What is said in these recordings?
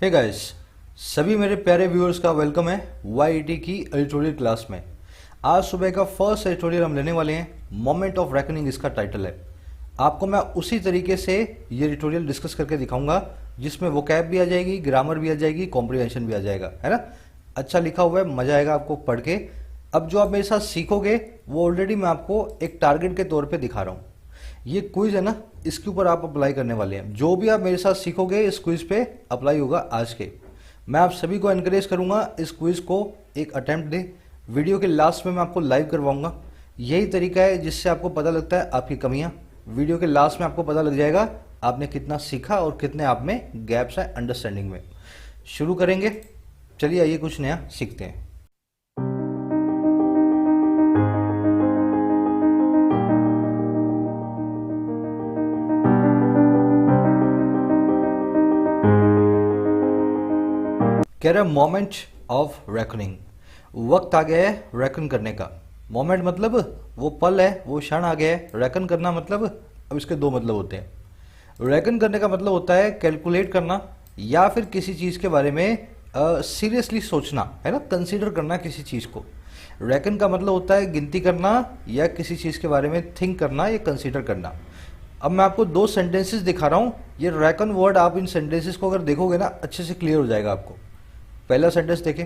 Hey guys, सभी मेरे प्यारे व्यूअर्स का वेलकम है YET की एडिटोरियल क्लास में। आज सुबह का फर्स्ट एडिटोरियल हम लेने वाले हैं, मोमेंट ऑफ रेकनिंग इसका टाइटल है। आपको मैं उसी तरीके से ये एडिटोरियल डिस्कस करके दिखाऊंगा जिसमें वोकैब भी आ जाएगी, ग्रामर भी आ जाएगी, कॉम्प्रिहेंशन भी आ जाएगा, है ना। अच्छा लिखा हुआ है, मजा आएगा आपको पढ़ के। अब जो आप मेरे साथ सीखोगे वो ऑलरेडी मैं आपको एक टारगेट के तौर पे दिखा रहा हूँ। ये क्विज है ना, इसके ऊपर आप अप्लाई करने वाले हैं। जो भी आप मेरे साथ सीखोगे इस क्विज पे अप्लाई होगा आज के। मैं आप सभी को एनकरेज करूंगा इस क्विज को एक अटेम्प्ट दे। वीडियो के लास्ट में मैं आपको लाइव करवाऊंगा। यही तरीका है जिससे आपको पता लगता है आपकी कमियां। वीडियो के लास्ट में आपको पता लग जाएगा आपने कितना सीखा और कितने आप में गैप्स है अंडरस्टैंडिंग में। शुरू करेंगे, चलिए आइए कुछ नया सीखते हैं। कह रहा मोमेंट ऑफ रेकनिंग, वक्त आ गया है रेकन करने का। मोमेंट मतलब वो पल है, वो क्षण आ गया है। रेकन करना मतलब, अब इसके दो मतलब होते हैं। रेकन करने का मतलब होता है कैलकुलेट करना या फिर किसी चीज़ के बारे में सीरियसली सोचना, है ना, कंसीडर करना किसी चीज़ को। रेकन का मतलब होता है गिनती करना या किसी चीज़ के बारे में थिंक करना या कंसीडर करना। अब मैं आपको दो सेंटेंसेस दिखा रहा हूँ। ये रेकन वर्ड आप इन सेंटेंसेस को अगर देखोगे ना अच्छे से क्लियर हो जाएगा आपको। पहला सेंटेंस देखें,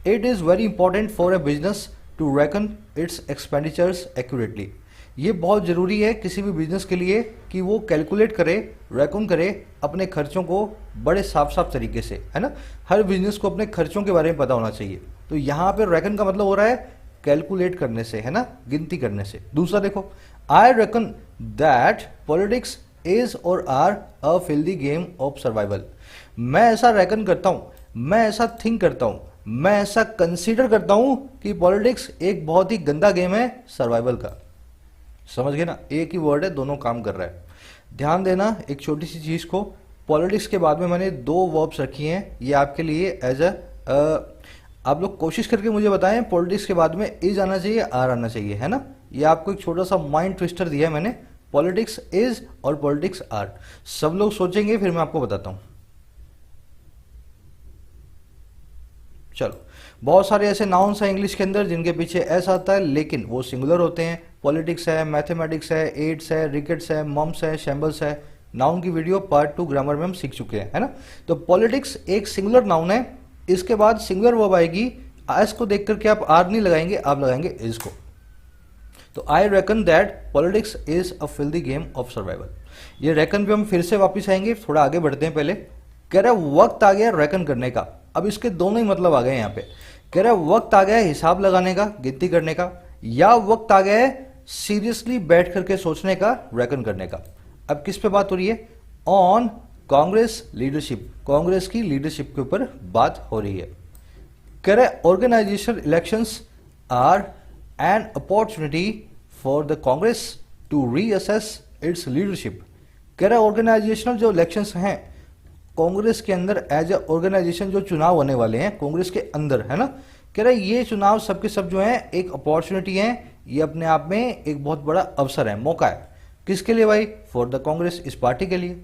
it is very important for a business to reckon its expenditures accurately. ये बहुत ज़रूरी है किसी भी बिजनेस के लिए कि वो कैलकुलेट करे, रेकन करे अपने खर्चों को बड़े साफ साफ तरीके से, है ना। हर बिजनेस को अपने खर्चों के बारे में पता होना चाहिए। तो यहाँ पे रेकन का मतलब हो रहा है कैलकुलेट करने से, है ना, गिनती करने से। दूसरा देखो, I reckon that politics is or are a filthy game of survival. मैं ऐसा रेकन करता हूँ, मैं ऐसा थिंक करता हूं, मैं ऐसा कंसीडर करता हूं कि पॉलिटिक्स एक बहुत ही गंदा गेम है सर्वाइवल का। समझ गए ना, एक ही वर्ड है, दोनों काम कर रहा है। ध्यान देना एक छोटी सी चीज को, पॉलिटिक्स के बाद में मैंने दो वर्ब्स रखी हैं, ये आपके लिए एज अ आप लोग कोशिश करके मुझे बताएं पॉलिटिक्स के बाद में इज आना चाहिए, आर आना चाहिए, है ना। ये आपको एक छोटा सा माइंड ट्विस्टर दिया है मैंने, पॉलिटिक्स इज और पॉलिटिक्स आर। सब लोग सोचेंगे, फिर मैं आपको बताता हूं। चलो, बहुत सारे ऐसे नाउन्स हैं इंग्लिश के अंदर जिनके पीछे एस आता है लेकिन वो सिंगुलर होते हैं। पॉलिटिक्स है, मैथमेटिक्स है, एड्स है, रिकेट्स है, मम्स है, शैम्बल्स है। नाउन की वीडियो पार्ट 2 ग्रामर में हम सीख चुके हैं, है ना। तो पॉलिटिक्स एक सिंगुलर नाउन है, इसके बाद सिंगुलर वर्ब आएगी। एस को देख करके आप आर नहीं लगाएंगे, आप लगाएंगे इज को। तो आई reckon that politics is a filthy game of survival. ये रेकन पे हम फिर से वापस आएंगे, थोड़ा आगे बढ़ते हैं। पहले कह रहा है वक्त आ गया रेकन करने का। अब इसके दोनों ही मतलब आ गए यहाँ पे। कह रहा है वक्त आ गया है हिसाब लगाने का, गिनती करने का, या वक्त आ गया है सीरियसली बैठ करके सोचने का, रेकन करने का। अब किस पे बात हो रही है? ऑन कांग्रेस लीडरशिप, कांग्रेस की लीडरशिप के ऊपर बात हो रही है। कह रहा है organisation elections are an opportunity for the Congress to reassess its leadership. कह रहा है ऑर्गेनाइजेशनल जो इलेक्शंस हैं कांग्रेस के अंदर एज ए ऑर्गेनाइजेशन, जो चुनाव होने वाले हैं कांग्रेस के अंदर, है ना। कह रहा है ये चुनाव सबके सब जो है एक अपॉर्चुनिटी है, ये अपने आप में एक बहुत बड़ा अवसर है, मौका है। किसके लिए भाई? फॉर द कांग्रेस, इस पार्टी के लिए।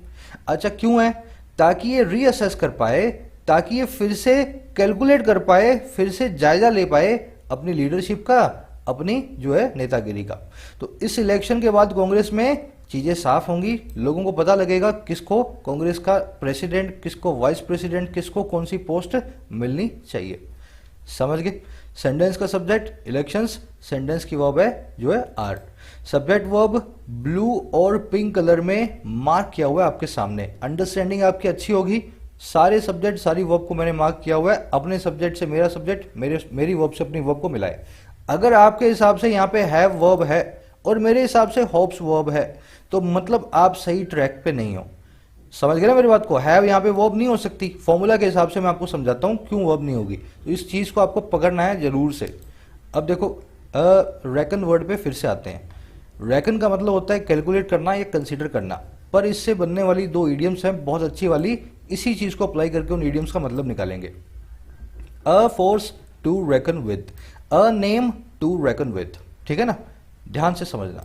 अच्छा, क्यों है? ताकि ये रीअसेस कर पाए, ताकि ये फिर से कैलकुलेट कर पाए, फिर से जायजा ले पाए अपनी लीडरशिप का, अपनी जो है नेतागिरी का। तो इस इलेक्शन के बाद कांग्रेस में चीजें साफ होंगी, लोगों को पता लगेगा किसको कांग्रेस का प्रेसिडेंट, किसको वाइस प्रेसिडेंट, किसको कौन सी पोस्ट मिलनी चाहिए। समझ गए? सेंटेंस का सब्जेक्ट इलेक्शंस, सेंटेंस की वर्ब है जो है आर। सब्जेक्ट वर्ब ब्लू और पिंक कलर में मार्क किया हुआ है आपके सामने। अंडरस्टैंडिंग आपकी अच्छी होगी। सारे सब्जेक्ट, सारी वर्ब को मैंने मार्क किया हुआ है। अपने सब्जेक्ट से मेरा सब्जेक्ट, मेरी वर्ब से अपनी वर्ब को मिलाए। अगर आपके हिसाब से यहाँ पे हैव वर्ब है और मेरे हिसाब से होप्स वर्ब है, तो मतलब आप सही ट्रैक पे नहीं हो। समझ गए ना मेरी बात को? हैव यहाँ पे वर्ब नहीं हो सकती। फॉर्मूला के हिसाब से मैं आपको समझाता हूँ क्यों वर्ब नहीं होगी। तो इस चीज को आपको पकड़ना है जरूर से। अब देखो, रेकन वर्ड पे फिर से आते हैं। रेकन का मतलब होता है कैलकुलेट करना या कंसीडर करना, पर इससे बनने वाली दो इडियम्स हैं बहुत अच्छी वाली। इसी चीज को अप्लाई करके उन इडियम्स का मतलब निकालेंगे। A force to reckon with, a name to reckon with. ठीक है ना, ध्यान से समझना।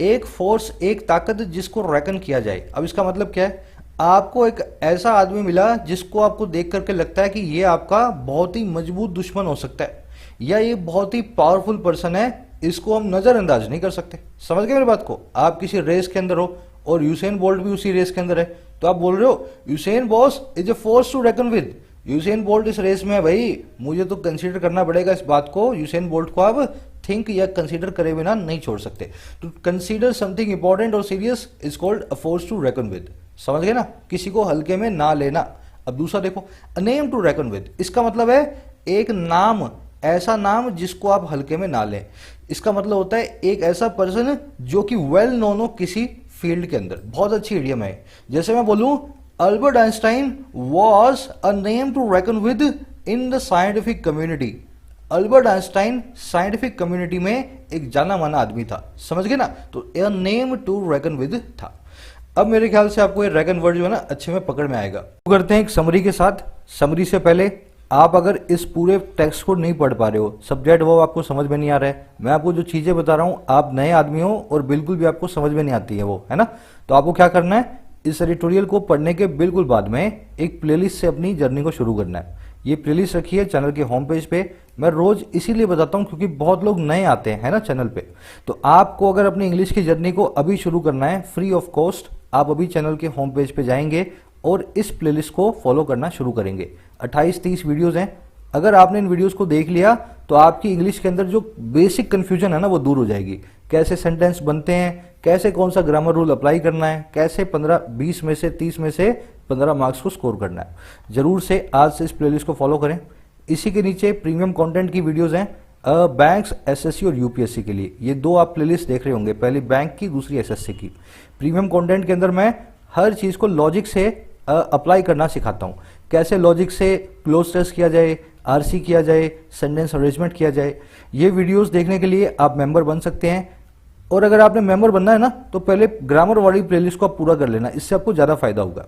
एक फोर्स, एक ताकत जिसको रेकन किया जाए। अब इसका मतलब क्या है? आपको एक ऐसा आदमी मिला जिसको आपको देख करके लगता है कि ये आपका बहुत ही मजबूत दुश्मन हो सकता है, या ये बहुत ही पावरफुल पर्सन है, इसको हम नजरअंदाज नहीं कर सकते। समझ गए मेरी बात को? आप किसी रेस के अंदर हो और यूसेन बोल्ट भी उसी रेस के अंदर है, तो आप बोल रहे हो यूसेन बॉस is a force to reckon with. Usain Bolt इस रेस में है भाई, मुझे तो कंसीडर करना पड़ेगा इस बात को। यूसेन बोल्ट को आप थिंक या कंसीडर करे बिना नहीं छोड़ सकते। टू कंसीडर समथिंग इंपॉर्टेंट और serious is called a force to reckon with. समझ गए ना? किसी को हल्के में ना लेना। अब दूसरा देखो, a name to reckon with, इसका मतलब है एक नाम, ऐसा नाम जिसको आप हल्के में ना लें। इसका मतलब होता है एक ऐसा पर्सन जो कि वेल नोन हो किसी फील्ड के अंदर। बहुत अच्छी इडियम है। जैसे मैं बोलूं Albert Einstein was a name to reckon with in the scientific community. Albert Einstein scientific community में एक जाना माना आदमी था। समझ गए ना? तो a name to reckon with था। अब मेरे ख्याल से आपको ये रेकन वर्ड जो है ना अच्छे में पकड़ में आएगा। तो करते हैं एक समरी के साथ। समरी से पहले आप अगर इस पूरे टेक्स्ट को नहीं पढ़ पा रहे हो, सब्जेक्ट वो आपको समझ में नहीं आ रहा है, मैं आपको जो चीजें बता रहा हूं आप नए आदमी हो और बिल्कुल भी आपको समझ में नहीं आती है वो, है ना? तो आपको क्या करना है, इस एडिटोरियल को पढ़ने के बिल्कुल बाद में एक प्लेलिस्ट से अपनी जर्नी को शुरू करना है। ये प्लेलिस्ट रखी है चैनल के होम पेज पे। मैं रोज इसीलिए बताता हूं क्योंकि बहुत लोग नए आते हैं, है ना, चैनल पे। तो आपको अगर अपनी इंग्लिश की जर्नी को अभी शुरू करना है फ्री ऑफ कॉस्ट, आप अभी चैनल के होम पेज पे जाएंगे और इस प्लेलिस्ट को फॉलो करना शुरू करेंगे। 28-30 वीडियोस हैं। अगर आपने इन वीडियोस को देख लिया तो आपकी इंग्लिश के अंदर जो बेसिक कंफ्यूजन है ना वो दूर हो जाएगी। कैसे सेंटेंस बनते हैं, कैसे कौन सा ग्रामर रूल अप्लाई करना है, कैसे 15-20 में से 30 में से 15 मार्क्स को स्कोर करना है। जरूर से आज से इस प्लेलिस्ट को फॉलो करें। इसी के नीचे प्रीमियम कंटेंट की वीडियोस हैं बैंक्स, एसएससी और यूपीएससी के लिए। ये दो आप प्लेलिस्ट देख रहे होंगे, पहली बैंक की, दूसरी एसएससी की। प्रीमियम कंटेंट के अंदर मैं हर चीज को लॉजिक से अप्लाई करना सिखाता हूँ। कैसे लॉजिक से क्लोज टेस्ट किया जाए, आरसी किया जाए, सेंटेंस अरेंजमेंट किया जाए। ये वीडियोस देखने के लिए आप मेंबर बन सकते हैं। और अगर आपने मेंबर बनना है ना तो पहले ग्रामर वाली प्लेलिस्ट को आप पूरा कर लेना, इससे आपको ज़्यादा फायदा होगा।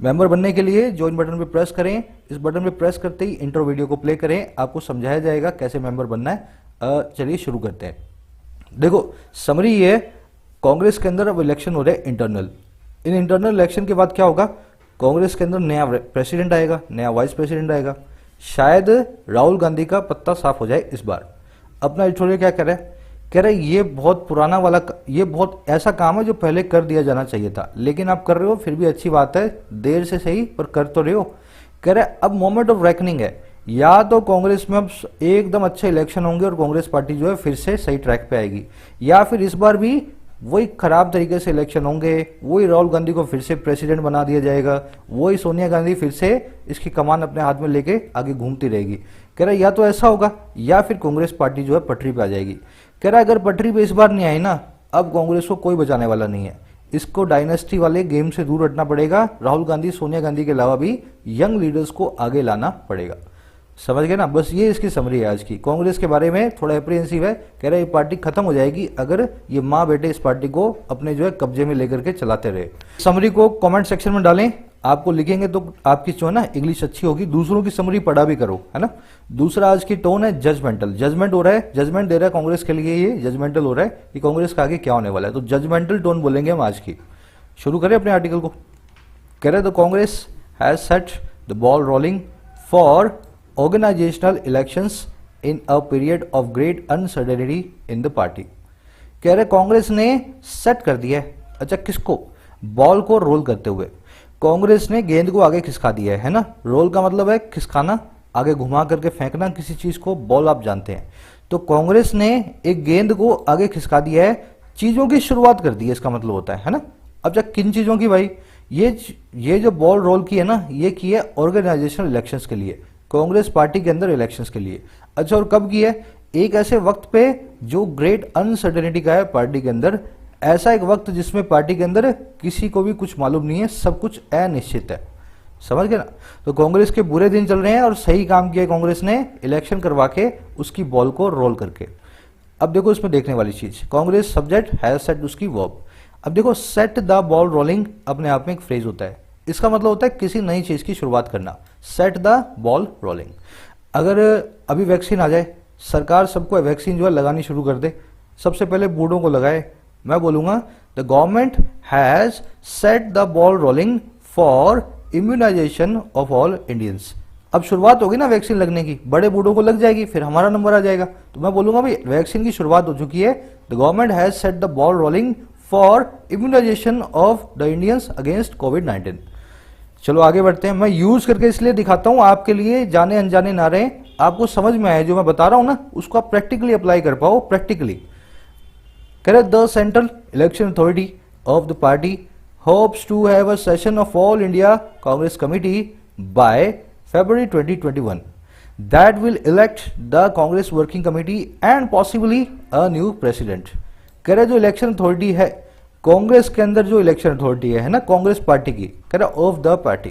मेंबर बनने के लिए ज्वाइन बटन पे प्रेस करें। इस बटन पे प्रेस करते ही इंट्रो वीडियो को प्ले करें, आपको समझाया जाएगा कैसे मेंबर बनना है। चलिए शुरू करते हैं। देखो समरी ये है, कांग्रेस के अंदर अब इलेक्शन हो रहे हैं इंटरनल। इन इंटरनल इलेक्शन के बाद क्या होगा, कांग्रेस के अंदर नया प्रेसिडेंट आएगा, नया वाइस प्रेसिडेंट आएगा। शायद राहुल गांधी का पत्ता साफ हो जाए इस बार। अपना एडिटोरियल क्या कह रहा है, कह रहा है ये बहुत पुराना वाला, ये बहुत ऐसा काम है जो पहले कर दिया जाना चाहिए था, लेकिन आप कर रहे हो फिर भी अच्छी बात है, देर से सही पर कर तो रहे हो। कह रहा है अब मोमेंट ऑफ रेकनिंग है, या तो कांग्रेस में अब एकदम अच्छे इलेक्शन होंगे और कांग्रेस पार्टी जो है फिर से सही ट्रैक पे आएगी, या फिर इस बार भी वही खराब तरीके से इलेक्शन होंगे, वही राहुल गांधी को फिर से प्रेसिडेंट बना दिया जाएगा, वही सोनिया गांधी फिर से इसकी कमान अपने हाथ में लेके आगे घूमती रहेगी। कह रहा है या तो ऐसा होगा या फिर कांग्रेस पार्टी जो है पटरी पे आ जाएगी। कह रहा है अगर पटरी पे इस बार नहीं आई ना, अब कांग्रेस को कोई बचाने वाला नहीं है, इसको डायनेस्टी वाले गेम से दूर हटना पड़ेगा। राहुल गांधी, सोनिया गांधी के अलावा भी यंग लीडर्स को आगे लाना पड़ेगा। समझ गए ना? बस ये इसकी समरी है आज की। कांग्रेस के बारे में थोड़ा एप्रीहेंसिव है, कह रहा है ये पार्टी खत्म हो जाएगी अगर ये माँ बेटे इस पार्टी को अपने जो है कब्जे में लेकर के चलाते रहे। समरी को कमेंट सेक्शन में डालें, आपको लिखेंगे तो आपकी जो है ना इंग्लिश अच्छी होगी। दूसरों की समरी पढ़ा भी करो, है ना। दूसरा आज की टोन है जजमेंटल। जजमेंट हो रहा है, जजमेंट दे रहा है कांग्रेस के लिए, ये जजमेंटल हो रहा है कि कांग्रेस का आगे क्या होने वाला है, तो जजमेंटल टोन बोलेंगे हम आज की। शुरू करें अपने आर्टिकल को। कह रहे the Congress has set the ball rolling for organizational elections in a period of great uncertainty in the party। कह रहे कांग्रेस ने सेट कर दिया है, अच्छा किसको, बॉल को रोल करते हुए। कांग्रेस ने गेंद को आगे खिसका दिया है ना। रोल का मतलब है खिसकाना, आगे घुमा करके फेंकना किसी चीज को, बॉल आप जानते हैं। तो कांग्रेस ने एक गेंद को आगे खिसका दिया है, चीजों की शुरुआत कर दी है, इसका मतलब होता है ना। अब जब किन चीजों की भाई, ये जो बॉल रोल की है ना, ये की है ऑर्गेनाइजेशनल इलेक्शंस के लिए, कांग्रेस पार्टी के अंदर इलेक्शंस के लिए। अच्छा और कब की है, एक ऐसे वक्त पे जो ग्रेट अनसर्टेनिटी का है पार्टी के अंदर, ऐसा एक वक्त जिसमें पार्टी के अंदर किसी को भी कुछ मालूम नहीं है, सब कुछ अनिश्चित है। समझ गए ना। तो कांग्रेस के बुरे दिन चल रहे हैं और सही काम किया कांग्रेस ने, इलेक्शन करवा के उसकी बॉल को रोल करके। अब देखो इसमें देखने वाली चीज, कांग्रेस सब्जेक्ट हैज सेट उसकी वर्ब। अब देखो सेट द बॉल रोलिंग अपने आप में एक फ्रेज होता है, इसका मतलब होता है किसी नई चीज की शुरुआत करना। Set the ball rolling. अगर अभी वैक्सीन आ जाए, सरकार सबको वैक्सीन जो है लगानी शुरू कर दे, सबसे पहले बूढ़ों को लगाए, मैं बोलूंगा the government has set the ball rolling for immunisation of all Indians. अब शुरुआत होगी ना वैक्सीन लगने की, बड़े बूढ़ों को लग जाएगी, फिर हमारा नंबर आ जाएगा। तो मैं बोलूंगा भाई वैक्सीन की शुरुआत हो चुकी है, the government has set the ball rolling for immunisation of the Indians against कोविड-19। चलो आगे बढ़ते हैं। मैं यूज करके इसलिए दिखाता हूं आपके लिए, जाने अनजाने ना रहे, आपको समझ में आए जो मैं बता रहा हूं ना, उसको आप प्रैक्टिकली अप्लाई कर पाओ। प्रैक्टिकली कह रहे the central election authority of the party hopes to have a session of all India Congress committee by February 2021 that will elect the Congress Working Committee and possibly a new president। कह रहे जो election authority है कांग्रेस के अंदर, जो election authority है ना Congress party की, कह रहा ऑफ द पार्टी,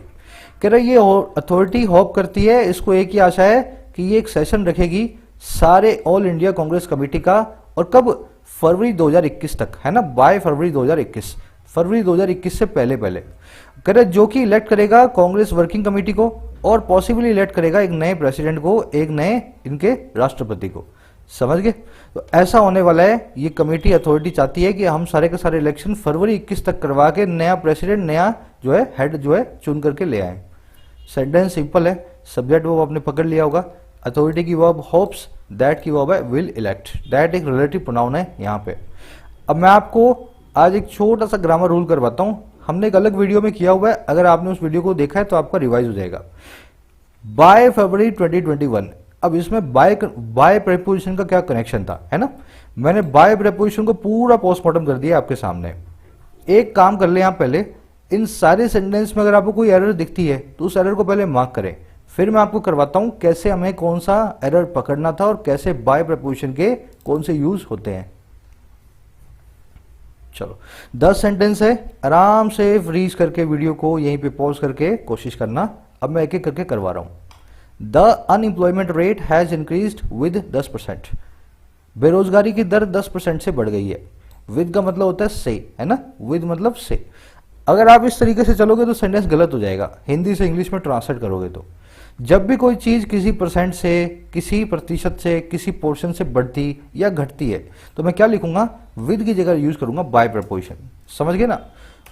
कह रहा ये अथॉरिटी होप करती है, इसको एक ही आशा है कि ये एक सेशन रखेगी सारे ऑल इंडिया कांग्रेस कमेटी का, और कब, फरवरी 2021 तक, है ना, बाय फरवरी 2021, फरवरी 2021 से पहले पहले। कह रहे जो कि इलेक्ट करेगा कांग्रेस वर्किंग कमेटी को, और पॉसिबली इलेक्ट करेगा एक नए प्रेसिडेंट को, एक नए इनके राष्ट्रपति को। समझ गए? तो ऐसा होने वाला है। ये कमेटी अथॉरिटी चाहती है कि हम सारे के सारे इलेक्शन फरवरी 21 तक करवा के नया प्रेसिडेंट, नया जो है हेड जो है चुन करके ले आए। सेंटेंस सिंपल है, सब्जेक्ट वर्ब आपने पकड़ लिया होगा। अथॉरिटी की वर्ब होप्स, दैट की वर्ब है विल इलेक्ट, दैट एक रिलेटिव प्रोनाउन है यहाँ पे। अब मैं आपको आज एक छोटा सा ग्रामर रूल करवाता हूँ, हमने एक अलग वीडियो में किया हुआ है, अगर आपने उस वीडियो को देखा है तो आपका रिवाइज हो जाएगा। बाय फरवरी 2021, अब इसमें बाय प्रेपोजिशन का क्या कनेक्शन था, है ना, मैंने बाय प्रेपोजिशन को पूरा पोस्टमार्टम कर दिया आपके सामने। एक काम कर ले आप, पहले इन सारे सेंटेंस में अगर आपको कोई एरर दिखती है तो उस एरर को पहले मार्क करें, फिर मैं आपको करवाता हूं कैसे हमें कौन सा एरर पकड़ना था और कैसे बाय प्रेपोजिशन के कौन से यूज होते हैं। चलो 10 सेंटेंस है, आराम से फ्रीज करके वीडियो को यहीं पे पॉज करके कोशिश करना। अब मैं एक एक करके करवा रहा हूं। The unemployment rate has increased with 10%, बेरोजगारी की दर 10% से बढ़ गई है। विद का मतलब होता है से, है ना, विद मतलब से। अगर आप इस तरीके से चलोगे तो सेंटेंस गलत हो जाएगा, हिंदी से इंग्लिश में ट्रांसलेट करोगे तो। जब भी कोई चीज किसी परसेंट से, किसी प्रतिशत से, किसी पोर्शन से बढ़ती या घटती है तो मैं क्या लिखूंगा, विद की जगह यूज करूंगा बाय प्रपोजिशन। समझ गए ना?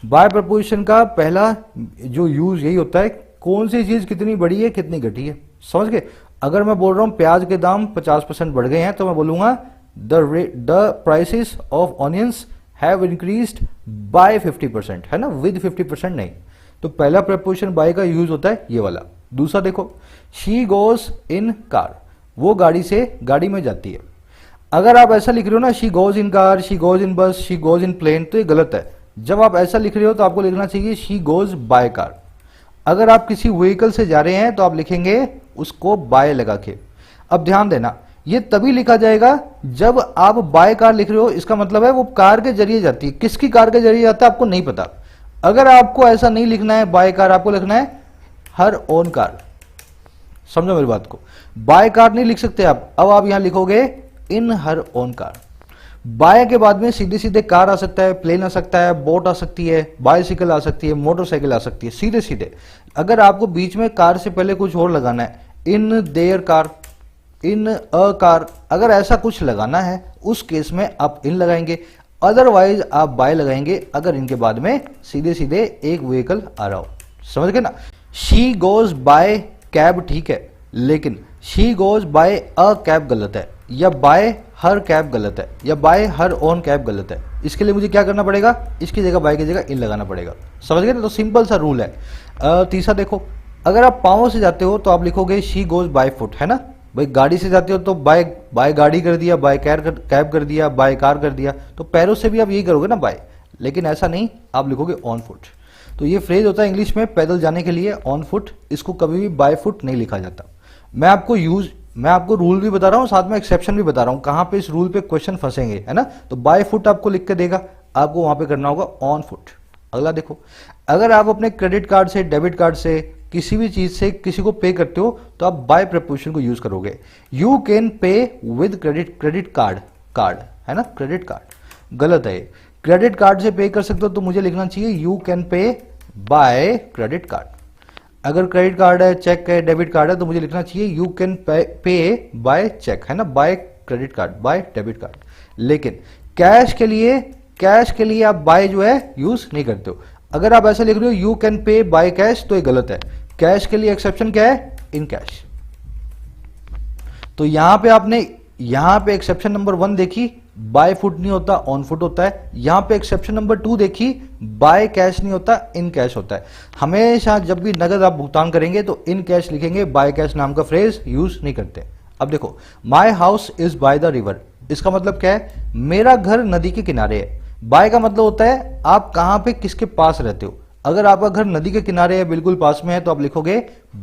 बाय प्रपोजिशन का पहला जो यूज यही होता है, कौन सी चीज कितनी बढ़ी है कितनी घटी है। समझ गए? अगर मैं बोल रहा हूं प्याज के दाम 50% बढ़ गए हैं तो मैं बोलूंगा the prices of onions have increased by 50%, है ना, विद 50% नहीं। तो पहला प्रपोजिशन बाय का यूज होता है ये वाला। दूसरा देखो, शी गोज इन कार, वो गाड़ी में जाती है। अगर आप ऐसा लिख रहे हो ना, she goes in car, she goes in बस, शी गोज इन प्लेन, तो ये गलत है। जब आप ऐसा लिख रहे हो तो आपको लिखना चाहिए शी गोज बाय कार। अगर आप किसी व्हीकल से जा रहे हैं तो आप लिखेंगे उसको बाय लगा के। अब ध्यान देना, ये तभी लिखा जाएगा जब आप बाय कार लिख रहे हो, इसका मतलब है वो कार के जरिए जाती है। किसकी कार के जरिए जाता है आपको नहीं पता। अगर आपको ऐसा नहीं लिखना है बाय कार, आपको लिखना है हर ओन कार। समझो मेरी बात को, बाय कार नहीं लिख सकते आप। अब आप यहां लिखोगे इन हर ओन कार। बाय के बाद में सीधे सीधे कार आ सकता है, प्लेन आ सकता है, बोट आ सकती है, बाइसिकल आ सकती है, मोटरसाइकिल आ सकती है, सीधे सीधे। अगर आपको बीच में कार से पहले कुछ और लगाना है, in their car, in a car, अगर ऐसा कुछ लगाना है उस केस में आप इन लगाएंगे, अदरवाइज आप बाय लगाएंगे अगर इनके बाद में सीधे सीधे एक व्हीकल आ रहा हो। समझ गए ना? शी गोज बाय कैब ठीक है, लेकिन she goes by a cab गलत है, या बाय हर कैब गलत है, या बाय हर ओन कैब गलत है। इसके लिए मुझे क्या करना पड़ेगा, इसकी जगह बाय की जगह इन लगाना पड़ेगा। समझ गए ना? तो सिंपल सा रूल है। तीसरा देखो, अगर आप पाँव से जाते हो तो आप लिखोगे शी गोज बाय फुट, है ना भाई। गाड़ी से जाते हो तो बाय गाड़ी कर दिया, बाय कैब कर दिया, बाय कार कर दिया। तो पैरों से भी आप यही करोगे ना बाय, लेकिन ऐसा नहीं, आप लिखोगे ऑन फुट। तो ये फ्रेज होता है इंग्लिश में पैदल जाने के लिए ऑन फुट, इसको कभी भी बाय फुट नहीं लिखा जाता। मैं आपको रूल भी बता रहा हूँ, साथ में एक्सेप्शन भी बता रहा हूँ, कहाँ पे इस रूल पे क्वेश्चन फंसेंगे, है ना। तो बाय फुट आपको लिख के देगा, आपको वहां पे करना होगा ऑन फुट। अगला देखो, अगर आप अपने क्रेडिट कार्ड से, डेबिट कार्ड से, किसी भी चीज से किसी को पे करते हो तो आप बाय प्रपोजिशन को यूज करोगे। यू कैन पे विद क्रेडिट कार्ड, है ना, क्रेडिट कार्ड गलत है। क्रेडिट कार्ड से पे कर सकते हो तो मुझे लिखना चाहिए you can pay by credit card. अगर क्रेडिट कार्ड है, चेक है, डेबिट कार्ड है तो मुझे लिखना चाहिए you can pay by cheque, है ना, by credit card, by debit card. लेकिन कैश के लिए आप बाय जो है यूज नहीं करते हो। अगर आप ऐसे लिख रहे हो you can pay by cash तो ये गलत है। कैश के लिए एक्सेप्शन क्या है? In cash. तो यहां पे आपने यहां पे एक्सेप्शन नंबर 1 देखी, बाय फुट नहीं होता, ऑन फुट होता है। यहां पे एक्सेप्शन नंबर 2 देखी, बाय कैश नहीं होता, इन कैश होता है। हमेशा जब भी नगद आप भुगतान करेंगे तो इन कैश लिखेंगे, बाय कैश नाम का फ्रेज यूज नहीं करते। अब देखो, my house is by the river, इसका मतलब क्या है? मेरा घर नदी के किनारे है। बाय का मतलब होता है आप कहां पे किसके पास रहते हो। अगर आपका घर नदी के किनारे है, बिल्कुल पास में है, तो आप लिखोगे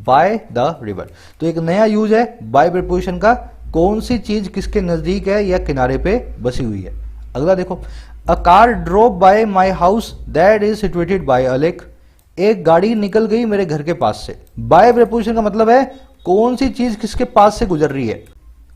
बाय द रिवर। तो एक नया यूज है बाय प्रीपोजिशन का, कौन सी चीज किसके नजदीक है या किनारे पे बसी हुई है। अगला देखो, a car drove by my house that is situated by a lake, एक गाड़ी निकल गई मेरे घर के पास से। बाय प्रीपोजिशन का मतलब है कौन सी चीज किसके पास से गुजर रही है।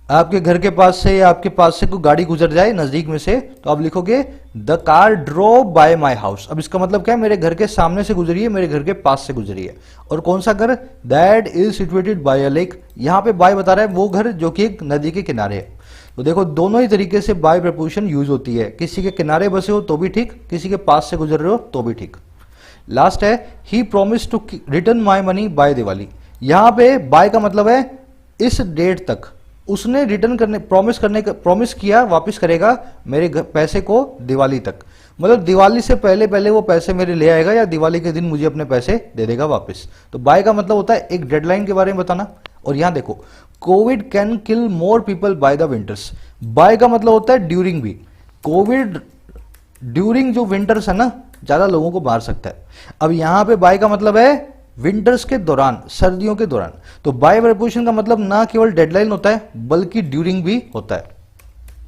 आपके घर के पास से या आपके पास से कोई गाड़ी गुजर जाए नजदीक में से, तो आप लिखोगे the car drove by my house. अब इसका मतलब क्या है? मेरे घर के सामने से गुजरी है, मेरे घर के पास से गुजरी है। और कौन सा घर? That is situated by a lake, यहां पे बाय बता रहा है वो घर जो कि एक नदी के किनारे है। तो देखो, दोनों ही तरीके से बाय प्रीपोजिशन यूज होती है। किसी के किनारे बसे हो तो भी ठीक, किसी के पास से गुजर रहे हो तो भी ठीक। लास्ट है, he promise to return my money by Diwali. यहां पे बाय का मतलब है इस डेट तक, उसने रिटर्न करने प्रॉमिस किया वापस करेगा मेरे पैसे को दिवाली तक। मतलब दिवाली से पहले पहले वो पैसे मेरे ले आएगा या दिवाली के दिन मुझे अपने पैसे दे देगा वापस। तो बाय का मतलब होता है एक डेडलाइन के बारे में बताना। और यहां देखो, covid can kill more people by the winters, by का मतलब होता है ड्यूरिंग भी। कोविड ड्यूरिंग जो विंटर्स है ना, ज्यादा लोगों को मार सकता है। अब यहां पे बाय का मतलब है विंटर्स के दौरान, सर्दियों के दौरान। तो बाय प्रीपोजिशन का मतलब ना केवल डेडलाइन होता है बल्कि ड्यूरिंग भी होता है।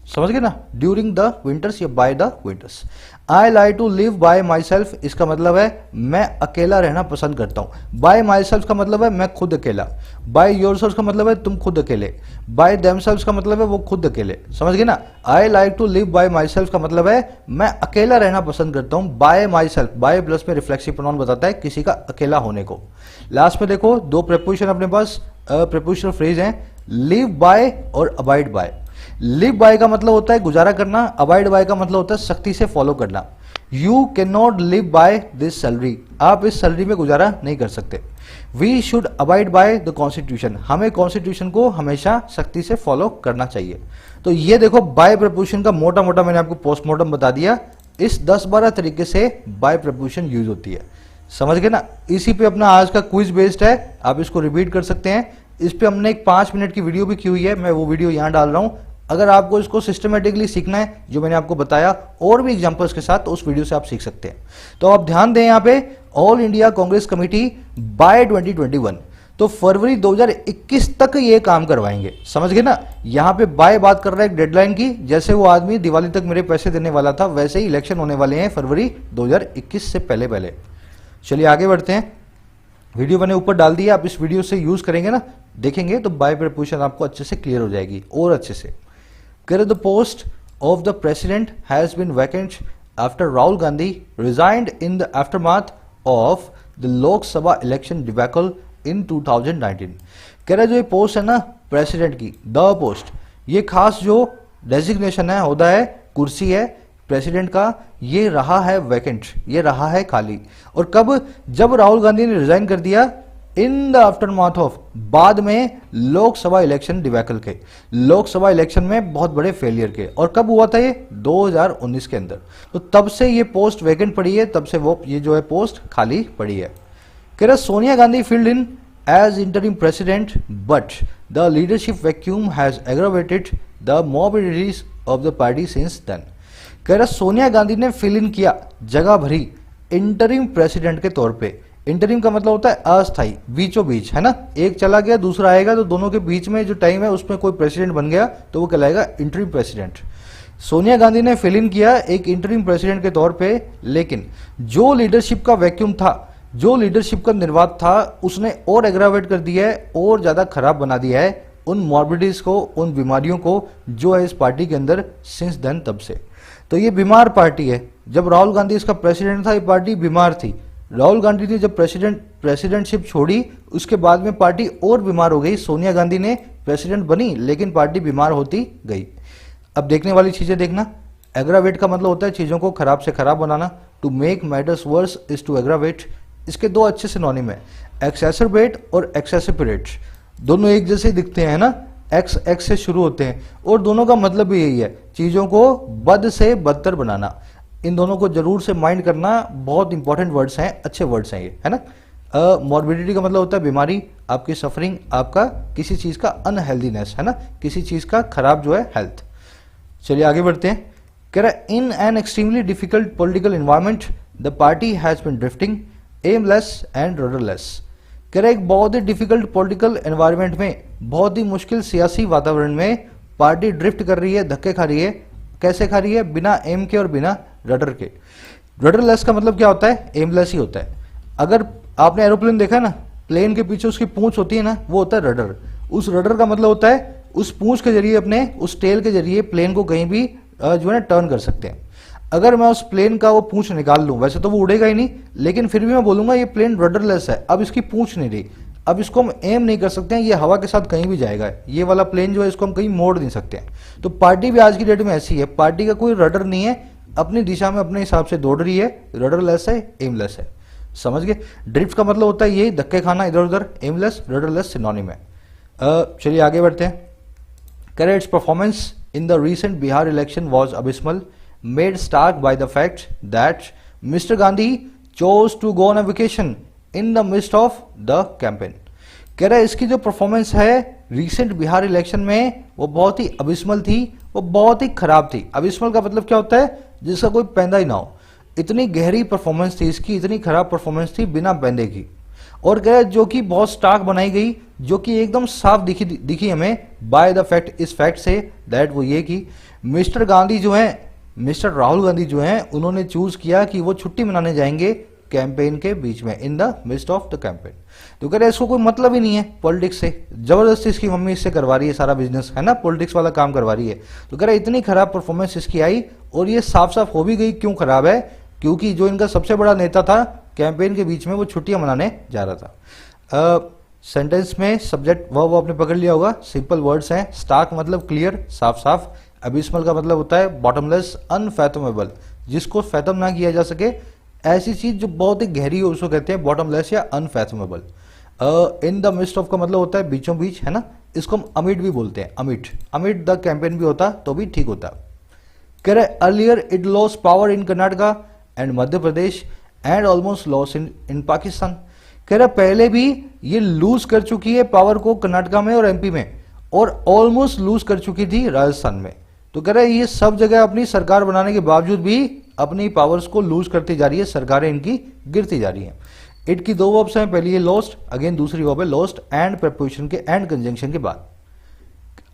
समझ गए ना? ड्यूरिंग द विंटर्स या by the winters. I like to live by myself, इसका मतलब है मैं अकेला रहना पसंद करता हूं। बाय माई सेल्फ का मतलब है मैं खुद अकेला। बाय योर सेल्फ का मतलब है तुम खुद अकेले। बाय देमसेल्व्स का मतलब है वो खुद अकेले। समझ गए ना? I like to live by myself का मतलब है मैं अकेला रहना पसंद करता हूं। By myself, by plus में रिफ्लेक्सिव प्रोनाउन बताता है किसी का अकेला होने को। लास्ट में देखो, दो प्रीपोजिशन अपने पास प्रीपोजिशनल फ्रेज हैं, लिव बाय और अबाइड बाय। लिव बाय का मतलब होता है गुजारा करना, अबाइड बाय का मतलब होता है सख्ती से फॉलो करना। You can not live by this salary, आप इस सैलरी में गुजारा नहीं कर सकते। We should abide by the constitution, हमें कॉन्स्टिट्यूशन को हमेशा सख्ती से फॉलो करना चाहिए। तो ये देखो, बाय प्रपोजिशन का मोटा मोटा मैंने आपको पोस्टमार्टम बता दिया। इस 10-12 तरीके से बाय प्रपोजिशन यूज होती है। समझ गए ना? इसी पे अपना आज का क्विज बेस्ड है, आप इसको रिपीट कर सकते हैं। इस पे हमने एक 5 मिनट की वीडियो भी की हुई है, मैं वो वीडियो यहां डाल रहा हूं। अगर आपको इसको सिस्टमेटिकली सीखना है जो मैंने आपको बताया और भी एग्जांपल्स के साथ, तो उस वीडियो से आप सीख सकते हैं। तो आप ध्यान दें, यहाँ पे all India Congress committee by 2021, तो फरवरी 2021 तक ये काम करवाएंगे। समझ गए ना? यहाँ पे बाय बात कर रहा है एक डेडलाइन की, जैसे वो आदमी दिवाली तक मेरे पैसे देने वाला था, वैसे ही इलेक्शन होने वाले हैं फरवरी 2021 से पहले पहले। चलिए आगे बढ़ते हैं। वीडियो मैंने ऊपर डाल दिया, आप इस वीडियो से यूज करेंगे ना, देखेंगे तो बाय प्रपोजिशन आपको अच्छे से क्लियर हो जाएगी और अच्छे से। The post of the president has been vacant after Rahul Gandhi resigned in the aftermath of the Lok Sabha election debacle in 2019। कह रहे जो ये पोस्ट है ना प्रेसिडेंट की, द पोस्ट, ये खास जो डेजिग्नेशन है, होदा है, कुर्सी है प्रेसिडेंट का, ये रहा है वैकेंट, ये रहा है खाली। और कब? जब राहुल गांधी ने रिजाइन कर दिया इन द आफ्टरमाथ ऑफ, बाद में लोकसभा इलेक्शन डिबैकल के, लोकसभा इलेक्शन में बहुत बड़े फेलियर के। और कब हुआ था ये? 2019 के अंदर। तो तब से ये पोस्ट वैकेंट पड़ी है, तब से वो ये जो है पोस्ट खाली पड़ी है। कह रहा Sonia Gandhi filled in as interim president, but the leadership vacuum has aggravated the morbidities of the party since then. कह रहा सोनिया गांधी ने फिल इन किया, जगह भरी इंटरिम प्रेसिडेंट के तौर पे। इंटरिम का मतलब होता है अस्थाई, बीचों बीच, है ना? एक चला गया दूसरा आएगा, तो दोनों के बीच में जो टाइम है उसमें कोई प्रेसिडेंट बन गया तो वो कहलाएगा इंटरिम प्रेसिडेंट। सोनिया गांधी ने फिल इन किया एक इंटरिम प्रेसिडेंट के तौर पे, लेकिन जो लीडरशिप का वैक्यूम था, जो लीडरशिप का निर्वात था, उसने और एग्रावेट कर दिया है, और ज्यादा खराब बना दिया है उन मॉर्बिडिटीज को, उन बीमारियों को जो है इस पार्टी के अंदर सिंस देन, तब से। तो ये बीमार पार्टी है। जब राहुल गांधी इसका प्रेसिडेंट था, ये पार्टी बीमार थी। राहुल गांधी ने जब प्रेसिडेंटशिप छोड़ी, उसके बाद में पार्टी और बीमार हो गई। सोनिया गांधी ने प्रेसिडेंट बनी, लेकिन पार्टी बीमार होती गई। अब देखने वाली चीजें देखना, एग्रावेट का मतलब होता है चीजों को खराब से खराब बनाना, to make matters worse is to aggravate. इसके दो अच्छे सिनोनिम है, एक्सेसरबेट और एक्सेसिपरेट। दोनों एक जैसे दिखते हैं ना, एक्स से शुरू होते हैं और दोनों का मतलब भी यही है, चीजों को बद से बदतर बनाना। इन दोनों को जरूर से माइंड करना, बहुत इंपॉर्टेंट वर्ड्स हैं, अच्छे वर्ड्स हैं ये, है ना। मॉर्बिडिटी का मतलब होता है बीमारी, आपकी सफरिंग, आपका किसी चीज का अनहेल्दीनेस, है ना, किसी चीज का खराब जो है हेल्थ। चलिए आगे बढ़ते हैं। कह रहा है in an extremely difficult political environment the party has been drifting aimless and rudderless. कह रहा है एक बहुत ही डिफिकल्ट पॉलिटिकल एनवायरनमेंट में, बहुत ही मुश्किल सियासी वातावरण में पार्टी ड्रिफ्ट कर रही है, धक्के खा रही है। कैसे खा रही है? बिना एम के और बिना रडर के। रडरलेस का मतलब क्या होता है? एमलेस ही होता है। अगर आपने एरोप्लेन देखा ना, प्लेन के पीछे उसकी पूंछ होती है ना, वो होता है रडर। उस रडर का मतलब होता है उस पूंछ के जरिए, अपने उस टेल के जरिए प्लेन को कहीं भी जो है ना टर्न कर सकते हैं। अगर मैं उस प्लेन का वो पूंछ निकाल लूं, वैसे तो वो उड़ेगा ही नहीं, लेकिन फिर भी मैं बोलूंगा ये प्लेन रडरलेस है, अब इसकी पूंछ नहीं रही, अब इसको हम एम नहीं कर सकते हैं, ये हवा के साथ कहीं भी जाएगा, ये वाला प्लेन जो है इसको हम कहीं मोड़ नहीं सकते हैं। तो पार्टी भी आज की डेट में ऐसी है, पार्टी का कोई रडर नहीं है, अपनी दिशा में अपने हिसाब से दौड़ रही है, रडरलेस है, एमलेस है। समझ गए? ड्रिफ्ट का मतलब होता है यही, धक्के खाना इधर उधर। एमलेस रडरलेस सिनोनिम है। चलिए आगे बढ़ते हैं। करें it's performance in the recent Bihar election was abysmal, made stark by the fact that Mr. Gandhi chose to go on a vacation in the midst of the campaign। कह रहा है इसकी जो परफॉर्मेंस है रिसेंट बिहार इलेक्शन में वो बहुत ही abysmal थी, वो बहुत ही खराब थी। अबिस्मल का मतलब क्या होता है? जिसका कोई पैंदा ही ना हो। इतनी गहरी परफॉर्मेंस थी इसकी, इतनी खराब परफॉर्मेंस थी बिना पैंदे की। और कह रहा है जो कि बहुत स्टार्क बनाई गई, जो कि एकदम साफ दिखी हमें बाय द फैक्ट, इस फैक्ट से, दैट वो ये कि मिस्टर गांधी जो है, मिस्टर राहुल गांधी जो हैं, उन्होंने चूज किया कि वो छुट्टी मनाने जाएंगे कैंपेन के बीच में, in the mist of the campaign. तो कह रहे इसको कोई मतलब ही नहीं है पॉलिटिक्स से, जबरदस्ती इसकी मम्मी इससे करवा रही है सारा बिजनेस, है ना, पॉलिटिक्स वाला काम करवा रही है। तो कह रहे इतनी खराब परफॉर्मेंस इसकी आई, और ये साफ साफ हो भी गई क्यों खराब है, क्योंकि जो इनका सबसे बड़ा नेता था कैंपेन के बीच में वो छुट्टियां मनाने जा रहा था। सेंटेंस में सब्जेक्ट वो आपने पकड़ लिया होगा, सिंपल वर्ड्स हैं। स्टार्क मतलब क्लियर, साफ साफ। अबिस्मल का मतलब होता है बॉटमलेस, अनफैथमेबल, जिसको फैथम ना किया जा सके, ऐसी चीज जो बहुत ही गहरी हो उसको कहते हैं बॉटमलेस या unfathomable. In the mist of का मतलब होता है बीचों बीच, है ना, इसको हम अमिट भी बोलते हैं, अमिट। अमिट द कैंपेन भी होता तो भी ठीक होता। कह रहे earlier it loss power in Karnataka and Madhya Pradesh and almost loss in Pakistan. कह रहा पहले भी ये लूज कर चुकी है पावर को कर्नाटका में और एमपी में, और ऑलमोस्ट लूज कर चुकी थी राजस्थान में। तो कह रहा है ये सब जगह अपनी सरकार बनाने के बावजूद भी अपनी पावर्स को लूज करती जा रही है, सरकारें इनकी गिरती जा रही हैं। इट की दो वर्ब्स हैं, पहली है लॉस्ट, अगेन दूसरी वर्ब है लॉस्ट एंड प्रपोजिशन के एंड कंजंक्शन के बाद।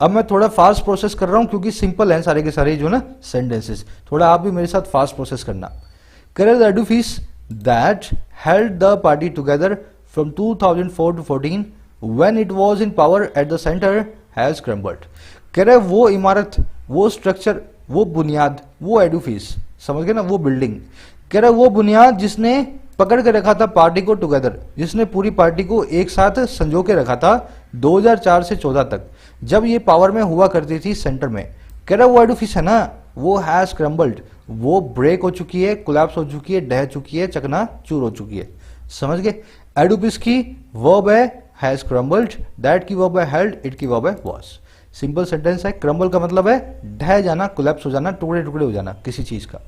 अब मैं थोड़ा फास्ट प्रोसेस कर रहा हूं क्योंकि सिंपल हैं सारे के सारे जो ना सेंटेंसेस, थोड़ा आप भी मेरे साथ फास्ट प्रोसेस करना। कह रहे the edifice that held the party together from 2004 to 14 when it was in power at the centre has crumbled. कह रहे वो इमारत, वो स्ट्रक्चर, वो बुनियाद, वो एडुफिस, समझ गए ना, वो बिल्डिंग। कह रहा वो बुनियाद जिसने पकड़ के रखा था पार्टी को टुगेदर, जिसने पूरी पार्टी को एक साथ संजो के रखा था 2004 से 14 तक, जब ये पावर में हुआ करती थी सेंटर में। कह रहा वो एडुफिस है ना, वो हैज क्रम्बल्ड, वो ब्रेक हो चुकी है, कोलैप्स हो चुकी है, ढह चुकी है, चकना चूर हो चुकी है। समझ गए? एडुफिस की वर्ब है हैज क्रम्बल्ड, दैट की वर्ब है हेल्ड, इट की वर्ब है वाज। सिंपल सेंटेंस है। क्रम्बल का मतलब है ढह जाना, कोलैप्स हो जाना, टुकड़े टुकड़े हो जाना किसी चीज का।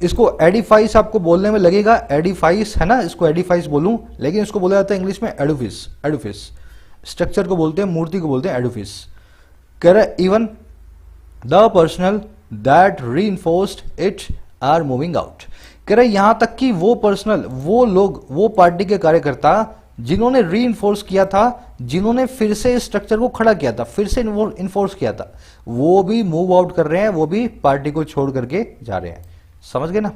इसको एडिफाइस आपको बोलने में लगेगा, एडिफाइस है ना, इसको एडिफाइस बोलूं, लेकिन इसको बोला जाता है इंग्लिश में एडुफिस। एडुफिस स्ट्रक्चर को बोलते हैं, मूर्ति को बोलते हैं एडुफिस। कह रहा even the personnel that reinforced it are moving out. कह रहा यहां तक कि वो पर्सनल, वो लोग, वो पार्टी के कार्यकर्ता जिन्होंने रीइंफोर्स किया था, जिन्होंने फिर से स्ट्रक्चर को खड़ा किया था, फिर से इन्फोर्स किया था, वो भी मूव आउट कर रहे हैं, वो भी पार्टी को छोड़ करके जा रहे हैं। समझ गए ना?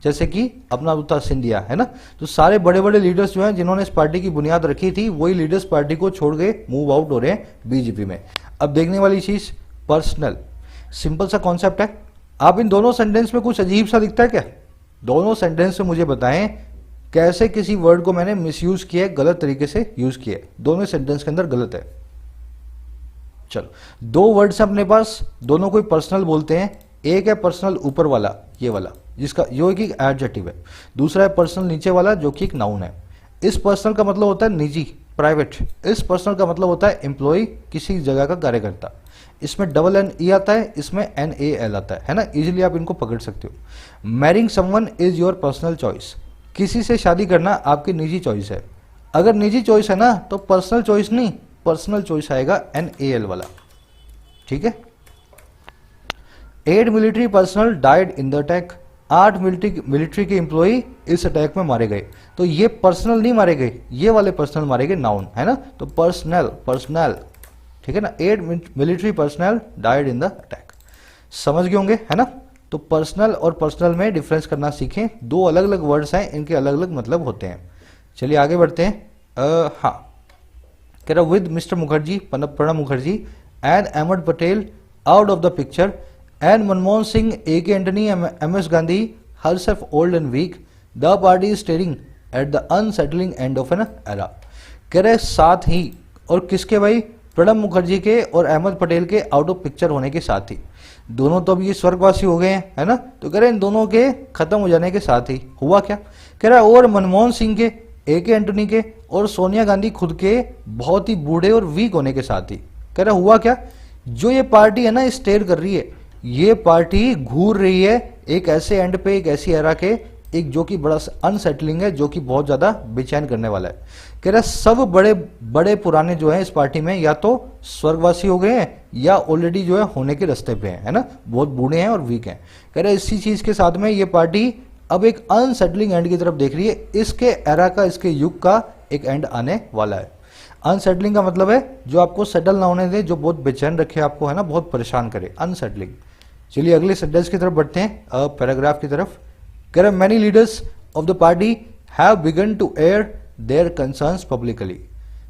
जैसे कि अपना था सिंधिया, है ना, तो सारे बड़े बड़े लीडर्स जो हैं जिन्होंने इस पार्टी की बुनियाद रखी थी, वही लीडर्स पार्टी को छोड़ गए, मूव आउट हो रहे हैं बीजेपी में। अब देखने वाली चीज पर्सनल, सिंपल सा कॉन्सेप्ट है। आप इन दोनों सेंटेंस में कुछ अजीब सा दिखता है क्या? दोनों सेंटेंस में मुझे बताएं कैसे किसी वर्ड को मैंने मिसयूज किया है, गलत तरीके से यूज किया है, दोनों सेंटेंस के अंदर गलत है। चलो, दो वर्ड्स हैं अपने पास, दोनों कोई पर्सनल बोलते हैं। एक है पर्सनल ऊपर वाला, ये वाला, जिसका जो कि एडजेक्टिव है। दूसरा है पर्सनल नीचे वाला जो कि एक नाउन है। इस पर्सनल का मतलब होता है निजी, प्राइवेट। इस पर्सनल का मतलब होता है एम्प्लॉय, किसी जगह का कार्यकर्ता। इसमें डबल एन ई आता है, इसमें एन ए एल आता है ना, इजीली आप इनको पकड़ सकते हो। Marrying someone is your personal choice, किसी से शादी करना आपकी निजी चॉइस है। अगर निजी चॉइस है ना तो पर्सनल चॉइस नहीं, पर्सनल चॉइस आएगा एन ए एल वाला, ठीक है। 8 military personnel died in the attack, 8 military के एम्प्लॉई इस अटैक में मारे गए। तो ये पर्सनल नहीं मारे गए, ये वाले पर्सनल मारे गए, नाउन है ना, तो पर्सनल, ठीक है ना। 8 military personnel died in the attack, समझ गए होंगे, है ना। तो पर्सनल और पर्सनल में डिफरेंस करना सीखें, दो अलग अलग वर्ड्स हैं, इनके अलग अलग मतलब होते हैं। चलिए आगे बढ़ते हैं। हाँ, कह रहा with mister Mukherjee, Pranab Mukherjee and Ahmed Patel out of the picture and Manmohan Singh, A K Antony, M S Gandhi herself old and weak, the party is staring at the unsettling end of an era. कह रहे साथ ही, और किसके भाई, प्रणब मुखर्जी के और अहमद पटेल के आउट ऑफ पिक्चर होने के साथ ही, दोनों तो अब ये स्वर्गवासी हो गए हैं, है ना। तो कह रहे इन दोनों के खत्म हो जाने के साथ ही हुआ क्या, कह रहा और मनमोहन सिंह के, ए के एंटनी के और सोनिया गांधी खुद के बहुत ही बूढ़े और वीक होने के साथ ही, कह रहा हुआ क्या, जो ये पार्टी है ना स्टेयर कर रही है, ये पार्टी घूर रही है एक ऐसे एंड पे, एक ऐसी एरा के, एक जो कि बड़ा अनसेटलिंग है, जो कि बहुत ज्यादा बेचैन करने वाला है। कह रहा सब बड़े बड़े पुराने जो हैं इस पार्टी में या तो स्वर्गवासी हो गए हैं या ऑलरेडी जो है होने के रास्ते पे हैं, है ना, बहुत बूढ़े हैं और वीक हैं। कह रहा इसी चीज के साथ में ये पार्टी अब एक अनसेटलिंग एंड की तरफ देख रही है, इसके एरा का, इसके युग का एक एंड आने वाला है। अनसेटलिंग का मतलब है जो आपको सेटल ना होने दे, जो बहुत बेचैन रखे आपको, है ना, बहुत परेशान करे, अनसेटलिंग। चलिए अगले सेंटेंस की तरफ बढ़ते हैं, पैराग्राफ की तरफ। कह रहे many leaders of the party have begun to air their concerns publicly.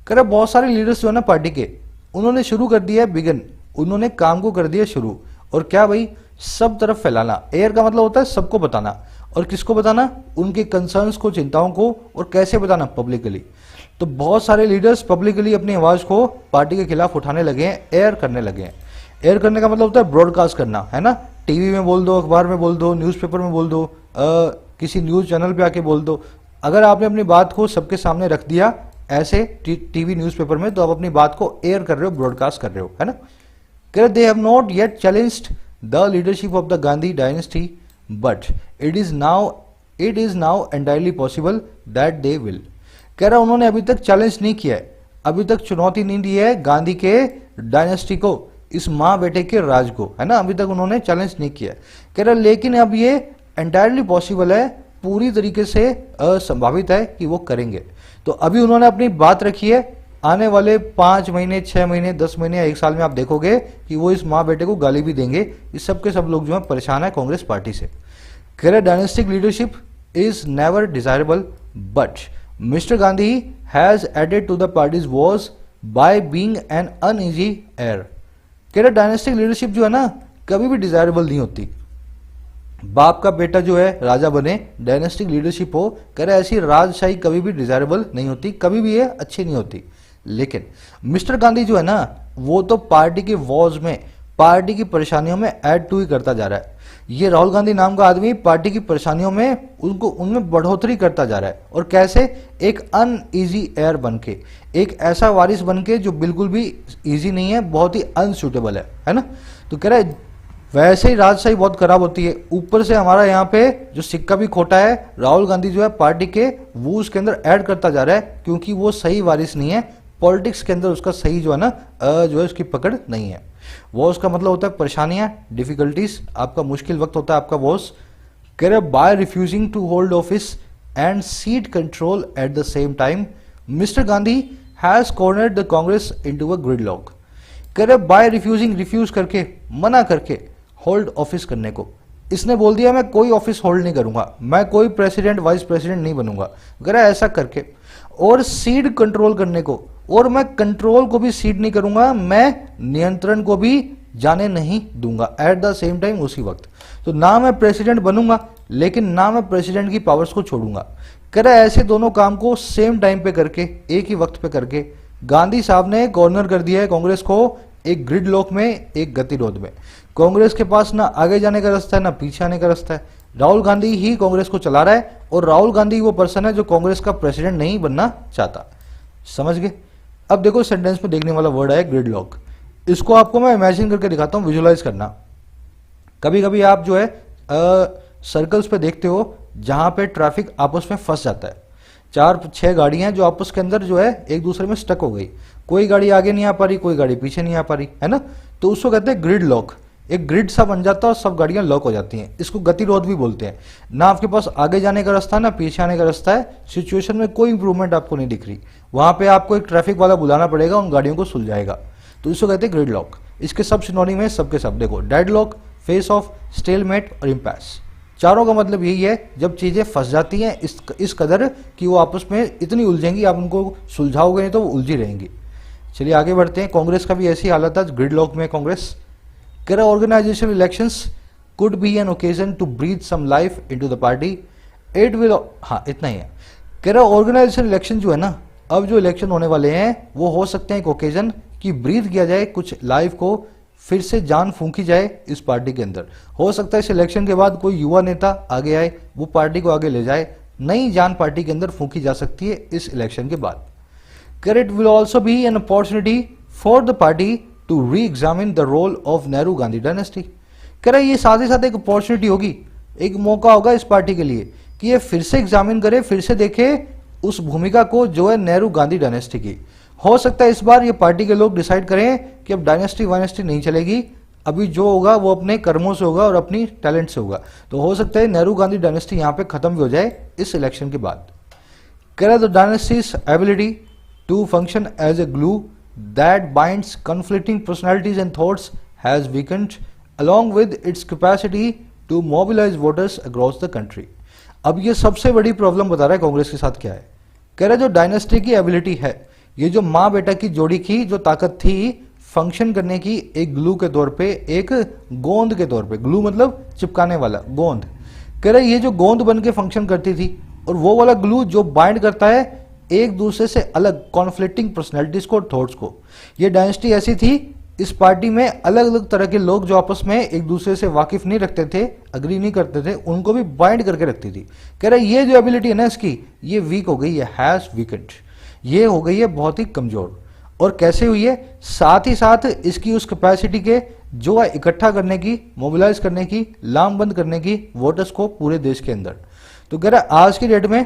कह रहे बहुत सारे लीडर्स जो है ना पार्टी के, उन्होंने शुरू कर दिया है बिगन, उन्होंने काम को कर दिया शुरू। और क्या भाई, सब तरफ फैलाना। एयर का मतलब होता है सबको बताना, और किसको बताना, उनके कंसर्न्स को, चिंताओं को, और कैसे बताना, पब्लिकली। तो बहुत सारे लीडर्स पब्लिकली अपनी आवाज को पार्टी के खिलाफ उठाने लगे हैं, एयर करने लगे हैं। एयर करने का मतलब होता है ब्रॉडकास्ट करना, है ना, टीवी में बोल दो, अखबार में बोल दो, न्यूज़पेपर में बोल दो, किसी न्यूज चैनल पे आके बोल दो। अगर आपने अपनी बात को सबके सामने रख दिया ऐसे टीवी न्यूज़पेपर में, तो आप अपनी बात को एयर कर रहे हो, ब्रॉडकास्ट कर रहे हो, है ना। कह they have not yet challenged the leadership of the Gandhi dynasty but it is now entirely possible that they will. कह रहा उन्होंने अभी तक चैलेंज नहीं किया है, अभी तक चुनौती नहीं दी है गांधी के डायनेस्टी को, इस माँ बेटे के राज को, है ना, अभी तक उन्होंने चैलेंज नहीं किया। कह रहा लेकिन अब ये एंटायरली पॉसिबल है, पूरी तरीके से असंभावित है कि वो करेंगे। तो अभी उन्होंने अपनी बात रखी है, आने वाले 5 महीने, 6 महीने, 10 महीने या 1 साल में आप देखोगे कि वो इस माँ बेटे को गाली भी देंगे। इस सब के सब लोग जो है परेशान है कांग्रेस पार्टी से। कह रहे dynastic leadership is never desirable but mister Gandhi has added to the party's was by being an uneasy air. कह रहे डायनेस्टिक लीडरशिप जो है ना कभी भी डिजायरेबल नहीं होती। बाप का बेटा जो है राजा बने, डायनेस्टिक लीडरशिप हो, कह रहे ऐसी राजशाही कभी भी डिजायरेबल नहीं होती, कभी भी ये अच्छी नहीं होती। लेकिन मिस्टर गांधी जो है ना वो तो पार्टी के वॉज में, पार्टी की परेशानियों में ऐड टू ही करता जा रहा है। ये राहुल गांधी नाम का आदमी पार्टी की परेशानियों में उनमें बढ़ोतरी करता जा रहा है। और कैसे, एक अनईजी एयर बनके, एक ऐसा वारिस बनके जो बिल्कुल भी इजी नहीं है, बहुत ही अनसूटेबल है ना। तो कह रहा है वैसे ही राजशाही बहुत खराब होती है, ऊपर से हमारा यहाँ पे जो सिक्का भी खोटा है, राहुल गांधी जो है पार्टी के वो उसके अंदर ऐड करता जा रहा है, क्योंकि वो सही वारिस नहीं है, पॉलिटिक्स के अंदर उसका सही जो है ना जो है उसकी पकड़ नहीं है। वो उसका मतलब होता है परेशानियां, डिफिकल्टीज, आपका मुश्किल वक्त होता है आपका बॉस। कह रहे by refusing to hold office and seat control at the same time mister Gandhi has cornered the Congress into a gridlock. कह रहे बाय रिफ्यूजिंग, रिफ्यूज करके, मना करके, होल्ड ऑफिस करने को, इसने बोल दिया मैं कोई ऑफिस होल्ड नहीं करूंगा, मैं कोई प्रेसिडेंट वाइस प्रेसिडेंट नहीं बनूंगा, कह रहा ऐसा करके, और सीट कंट्रोल करने को, और मैं कंट्रोल को भी सीट नहीं करूंगा, मैं नियंत्रण को भी जाने नहीं दूंगा एट द सेम टाइम, उसी वक्त। तो ना मैं प्रेसिडेंट बनूंगा लेकिन ना मैं प्रेसिडेंट की पावर्स को छोड़ूंगा। कह रहा ऐसे दोनों काम को सेम टाइम पे करके, एक ही वक्त पे करके गांधी साहब ने कॉर्नर कर दिया है कांग्रेस को एक ग्रिड लॉक में, एक गतिरोध में। कांग्रेस के पास ना आगे जाने का रास्ता है ना पीछे आने का रास्ता है, राहुल गांधी ही कांग्रेस को चला रहा है और राहुल गांधी वो पर्सन है जो कांग्रेस का प्रेसिडेंट नहीं बनना चाहता। समझ गए? अब देखो सेंटेंस में देखने वाला वर्ड है ग्रिडलॉक। इसको आपको मैं इमेजिन करके दिखाता हूँ, विजुअलाइज करना। कभी कभी आप जो है सर्कल्स पे देखते हो जहां पे ट्रैफिक आपस में फंस जाता है। 4-6 गाड़ियां जो आपस के अंदर जो है एक दूसरे में स्टक हो गई, कोई गाड़ी आगे नहीं आ पा रही, कोई गाड़ी पीछे नहीं आ पा रही, है ना। तो उसको कहते हैं ग्रिड लॉक। एक ग्रिड सा बन जाता है और सब गाड़ियां लॉक हो जाती हैं। इसको गतिरोध भी बोलते हैं। ना आपके पास आगे जाने का रास्ता है ना पीछे आने का रास्ता है, सिचुएशन में कोई इंप्रूवमेंट आपको नहीं दिख रही, वहां पे आपको एक ट्रैफिक वाला बुलाना पड़ेगा, उन गाड़ियों को सुलझाएगा। तो इसको कहते हैं ग्रिड लॉक। इसके सब सिनोनिम है, सबके सब देखो, dead lock, face of, stalemate और इम्पैस। चारों का मतलब यही है जब चीजें फंस जाती हैं इस कदर कि वो आपस में इतनी उलझेंगी, आप उनको सुलझाओगे नहीं तो वो उलझी रहेंगी। चलिए आगे बढ़ते हैं। कांग्रेस का भी ऐसी हालत है, ग्रिडलॉक में कांग्रेस। कह रहा organisational elections could be an occasion to breathe some life into the party, it will, हाँ इतना ही है। कह रहा ऑर्गेनाइजेशन इलेक्शन जो है ना, अब जो इलेक्शन होने वाले हैं वो हो सकते हैं एक ओकेजन कि ब्रीथ किया जाए, कुछ लाइफ को फिर से जान फूंकी जाए इस पार्टी के अंदर। हो सकता है इस इलेक्शन के बाद कोई युवा नेता आगे आए, वो पार्टी को आगे ले जाए, नई जान पार्टी के अंदर फूंकी जा सकती है इस इलेक्शन के बाद। It will also be an opportunity for the party to reexamine the role of Nehru Gandhi dynasty. कह रहे ये साथ ही साथ एक अपॉर्चुनिटी होगी, एक मौका होगा इस पार्टी के लिए कि ये फिर से एग्जामिन करे, फिर से देखे उस भूमिका को जो है नेहरू गांधी डायनेस्टी की। हो सकता है इस बार ये पार्टी के लोग डिसाइड करें कि अब डायनेस्टी वायनेस्टी नहीं चलेगी, अभी जो होगा वो अपने कर्मों से होगा और अपनी टैलेंट से होगा। तो हो सकता है नेहरू गांधी डायनेस्टी यहाँ पे खत्म भी हो जाए इस इलेक्शन के बाद। कह रहा the dynasty's ability to function as a glue that binds conflicting personalities and thoughts has weakened along with its capacity to mobilize voters across the country। अब ये सबसे बड़ी प्रॉब्लम बता रहा है कांग्रेस के साथ क्या है। कह रहा है जो डायनेस्टी की एबिलिटी है, ये जो माँ बेटा की जोड़ी की जो ताकत थी फंक्शन करने की एक ग्लू के तौर पे, एक गोंद के तौर पे, ग्लू मतलब चिपकाने वाला गोंद। कह रहा है ये जो गोंद बन के फंक्शन करती थी और वो वाला ग्लू जो बाइंड करता है एक दूसरे से अलग कॉन्फ्लिक्टिंग पर्सनैलिटीज को, थॉट्स को। ये डायनेस्टी ऐसी थी, इस पार्टी में अलग अलग तरह के लोग जो आपस में एक दूसरे से वाकिफ नहीं रखते थे, अग्री नहीं करते थे, उनको भी बाइंड करके रखती थी। कह रहा है ये जो एबिलिटी है ना इसकी, ये वीक हो गई है, हैज वीकेंड, ये हो गई है बहुत ही कमजोर। और कैसे हुई है? साथ ही साथ इसकी उस कैपेसिटी के जो है इकट्ठा करने की, मोबिलाइज करने की, लामबंद करने की वोटर्स को पूरे देश के अंदर। तो कह रहा है आज की डेट में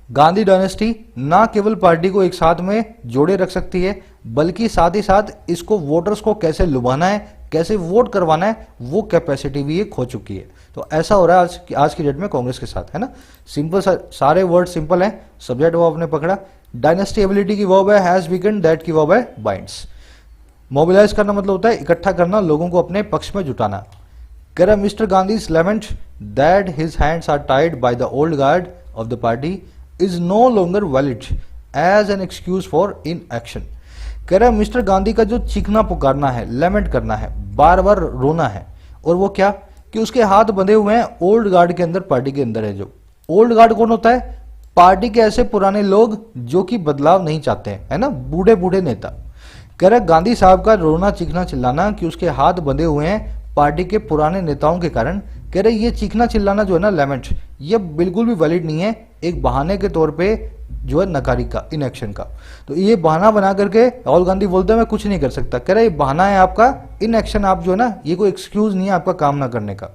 गांधी डायनेस्टी ना केवल पार्टी को एक साथ में जोड़े रख सकती है, बल्कि साथ ही साथ इसको वोटर्स को कैसे लुभाना है, कैसे वोट करवाना है, वो कैपेसिटी भी ये खो चुकी है। तो ऐसा हो रहा है आज की डेट में कांग्रेस के साथ, है ना। सिंपल सारे वर्ड सिंपल हैं, सब्जेक्ट वर्ब आपने पकड़ा। डायनेस्टी एबिलिटी की वर्ब है हैज वीकेंड, दैट की वर्ब है बाइंड्स। मोबिलाइज करना मतलब होता है इकट्ठा करना, लोगों को अपने पक्ष में जुटाना। कह रहा mister Gandhi lament that his hands are tied by the old guard of the party is no longer valid as an excuse for inaction. कह रहा है मिस्टर गांधी का जो चीखना पुकारना है, लेमेंट करना है, बार बार रोना है, और वो क्या कि उसके हाथ बंधे हुए हैं ओल्ड गार्ड के अंदर, पार्टी के अंदर है। जो ओल्ड गार्ड कौन होता है? पार्टी के ऐसे पुराने लोग जो कि बदलाव नहीं चाहते हैं, है ना, बूढ़े बूढ़े नेता। कह रहा है गांधी साहब का रोना चीखना चिल्लाना कि उसके हाथ बंधे हुए हैं पार्टी के पुराने नेताओं के कारण। कह रहे ये चीखना चिल्लाना जो है ना, लेमेंट, ये बिल्कुल भी वैलिड नहीं है, एक बहाने के तौर पे जो है नकारी का, इनएक्शन का। तो ये बहाना बना करके राहुल गांधी बोलते हैं मैं कुछ नहीं कर सकता। कह रहे ये बहाना है आपका, इनएक्शन आप जो है ना, ये कोई एक्सक्यूज नहीं है आपका काम ना करने का।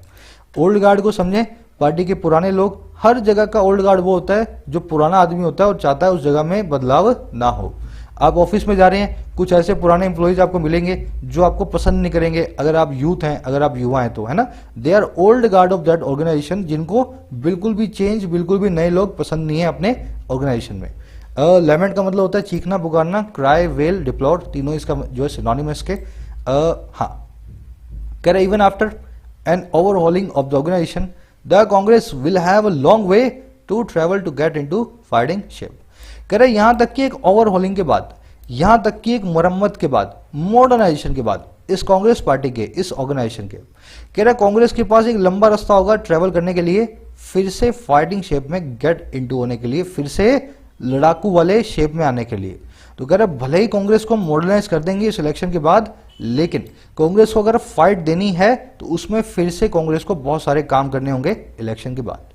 ओल्ड गार्ड को समझे, पार्टी के पुराने लोग, हर जगह का ओल्ड गार्ड वो होता है जो पुराना आदमी होता है और चाहता है उस जगह में बदलाव ना हो। आप ऑफिस में जा रहे हैं, कुछ ऐसे पुराने एम्प्लॉयज आपको मिलेंगे जो आपको पसंद नहीं करेंगे, अगर आप यूथ हैं, अगर आप युवा हैं तो, है ना। They are old guard of that organisation, जिनको बिल्कुल भी चेंज, बिल्कुल भी नए लोग पसंद नहीं है अपने ऑर्गेनाइजेशन में। लेमेंट का मतलब होता है चीखना पुकारना, क्राई, वेल, डिप्लोर, तीनों इसका जो है सिनोनिमस के। हाँ, कह रहे even after an overhauling of the organisation the Congress will have a long way to travel to get into fighting shape. कह रहे यहां तक कि एक ओवरहॉलिंग के बाद, यहां तक कि एक मरम्मत के बाद, मॉडर्नाइजेशन के बाद इस कांग्रेस पार्टी के, इस ऑर्गेनाइजेशन के, कह रहा कांग्रेस के पास एक लंबा रास्ता होगा ट्रेवल करने के लिए, फिर से फाइटिंग शेप में गेट इनटू होने के लिए, फिर से लड़ाकू वाले शेप में आने के लिए। तो कह रहा भले ही कांग्रेस को मॉडर्नाइज कर देंगे इस इलेक्शन के बाद, लेकिन कांग्रेस को अगर फाइट देनी है तो उसमें फिर से कांग्रेस को बहुत सारे काम करने होंगे इलेक्शन के बाद।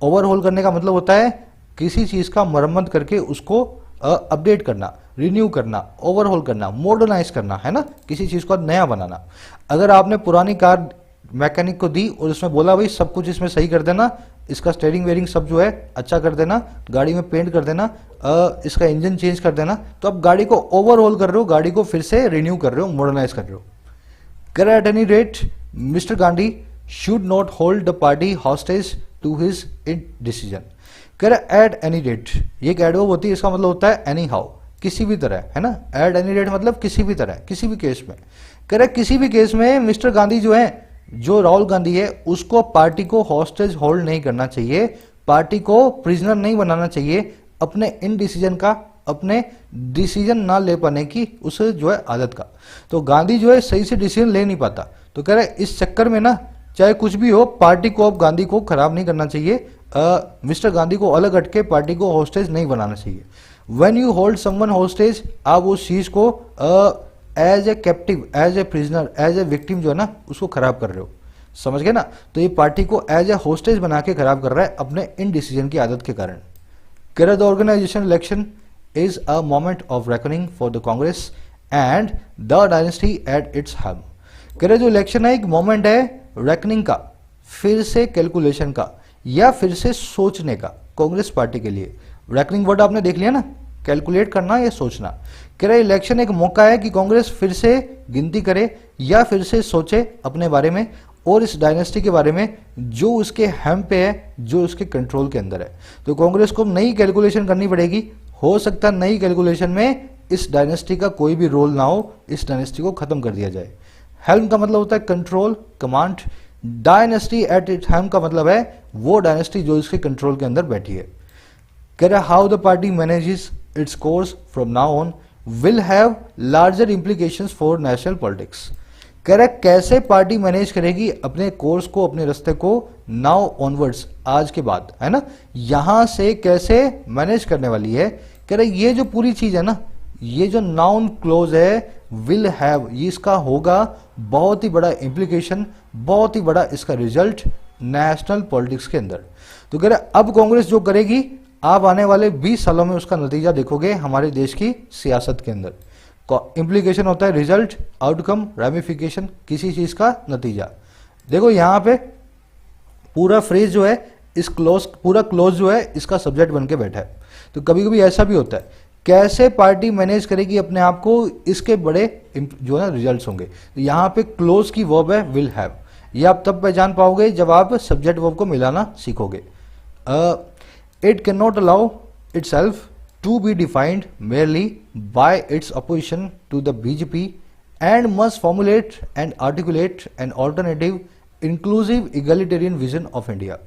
ओवरहोल करने का मतलब होता है किसी चीज का मरम्मत करके उसको अपडेट करना, रिन्यू करना, ओवरहोल करना, मॉडर्नाइज करना, है ना, किसी चीज को नया बनाना। अगर आपने पुरानी कार मैकेनिक को दी और उसमें बोला भाई सब कुछ इसमें सही कर देना, इसका स्टेयरिंग वेयरिंग सब जो है अच्छा कर देना, गाड़ी में पेंट कर देना, इसका इंजन चेंज कर देना, तो अब गाड़ी को ओवरऑल कर रहे हो, गाड़ी को फिर से रिन्यू कर रहे हो, मॉडर्नाइज कर रहे हो। कर at any rate mister Gandhi should not hold the party hostage to his decision. कर एट एनी रेट, ये एक एडवर्ब होती है, इसका मतलब होता है एनी हाउ, किसी भी तरह, है ना। एट एनी रेट मतलब किसी भी तरह, किसी भी केस में। करेक्ट, किसी भी केस में मिस्टर गांधी जो है, जो राहुल गांधी है, उसको पार्टी को हॉस्टेज होल्ड नहीं करना चाहिए, पार्टी को प्रिजनर नहीं बनाना चाहिए अपने इन डिसीजन का, अपने डिसीजन ना ले पाने की उस जो है आदत का। तो गांधी जो है सही से डिसीजन ले नहीं पाता, तो कह रहे इस चक्कर में ना चाहे कुछ भी हो, पार्टी को अब गांधी को खराब नहीं करना चाहिए, मिस्टर गांधी को अलग हटके पार्टी को हॉस्टेज नहीं बनाना चाहिए। When you hold someone hostage, आप उस चीज को as a captive, as a prisoner, as a victim जो है ना उसको खराब कर रहे हो, समझ गए ना। तो ये पार्टी को एज ए हॉस्टेज बना के खराब कर रहा है अपने इन डिसीजन की आदत के कारण। कह the organisation election is a moment of reckoning for the Congress and the dynasty at its helm. कह रहे जो इलेक्शन है एक मोमेंट है रेकनिंग का, फिर से कैलकुलेशन का, या फिर से सोचने का कांग्रेस पार्टी के लिए। रेकनिंग वर्ड आपने देख लिया ना, कैलकुलेट करना या सोचना। कह रहे इलेक्शन एक मौका है कि कांग्रेस फिर से गिनती करे या फिर से सोचे अपने बारे में और इस डायनेस्टी के बारे में जो उसके हेम पे है, जो उसके कंट्रोल के अंदर है। तो कांग्रेस को नई कैलकुलेशन करनी पड़ेगी। हो सकता है नई कैलकुलेशन में इस डायनेस्टी का कोई भी रोल ना हो, इस डायनेस्टी को खत्म कर दिया जाए। हेल्म का मतलब होता है control, command. Dynasty at it helm का मतलब है वो डायनेस्टी जो इसके कंट्रोल के अंदर बैठी है। कह रहा how the party manages its course from now on will have larger implications for national politics. कह रहा कैसे पार्टी मैनेज करेगी अपने कोर्स को, अपने रास्ते को नाउ ऑनवर्ड्स, आज के बाद, है ना, यहां से कैसे मैनेज करने वाली है। कह रहा ये जो पूरी चीज है ना, ये जो नाउन क्लोज है विल हैव, ये इसका होगा बहुत ही बड़ा इंप्लीकेशन, बहुत ही बड़ा इसका रिजल्ट नेशनल पॉलिटिक्स के अंदर। तो कह रहा अब कांग्रेस जो करेगी आप आने वाले 20 सालों में उसका नतीजा देखोगे हमारे देश की सियासत के अंदर। इंप्लीकेशन होता है रिजल्ट, आउटकम, रेमिफिकेशन, किसी चीज का नतीजा। देखो यहां पे पूरा फ्रेज जो है इस क्लोज, पूरा क्लोज जो है इसका सब्जेक्ट बन के बैठा है। तो कभी कभी ऐसा भी होता है, कैसे पार्टी मैनेज करेगी अपने आप को, इसके बड़े जो है रिजल्ट्स होंगे। तो यहाँ पे क्लोज की वर्ब है विल हैव, ये आप तब पहचान पाओगे जब आप सब्जेक्ट वर्ब को मिलाना सीखोगे। It can not allow itself to be defined merely by its opposition to the BJP and must formulate and articulate an alternative, inclusive, egalitarian vision of India।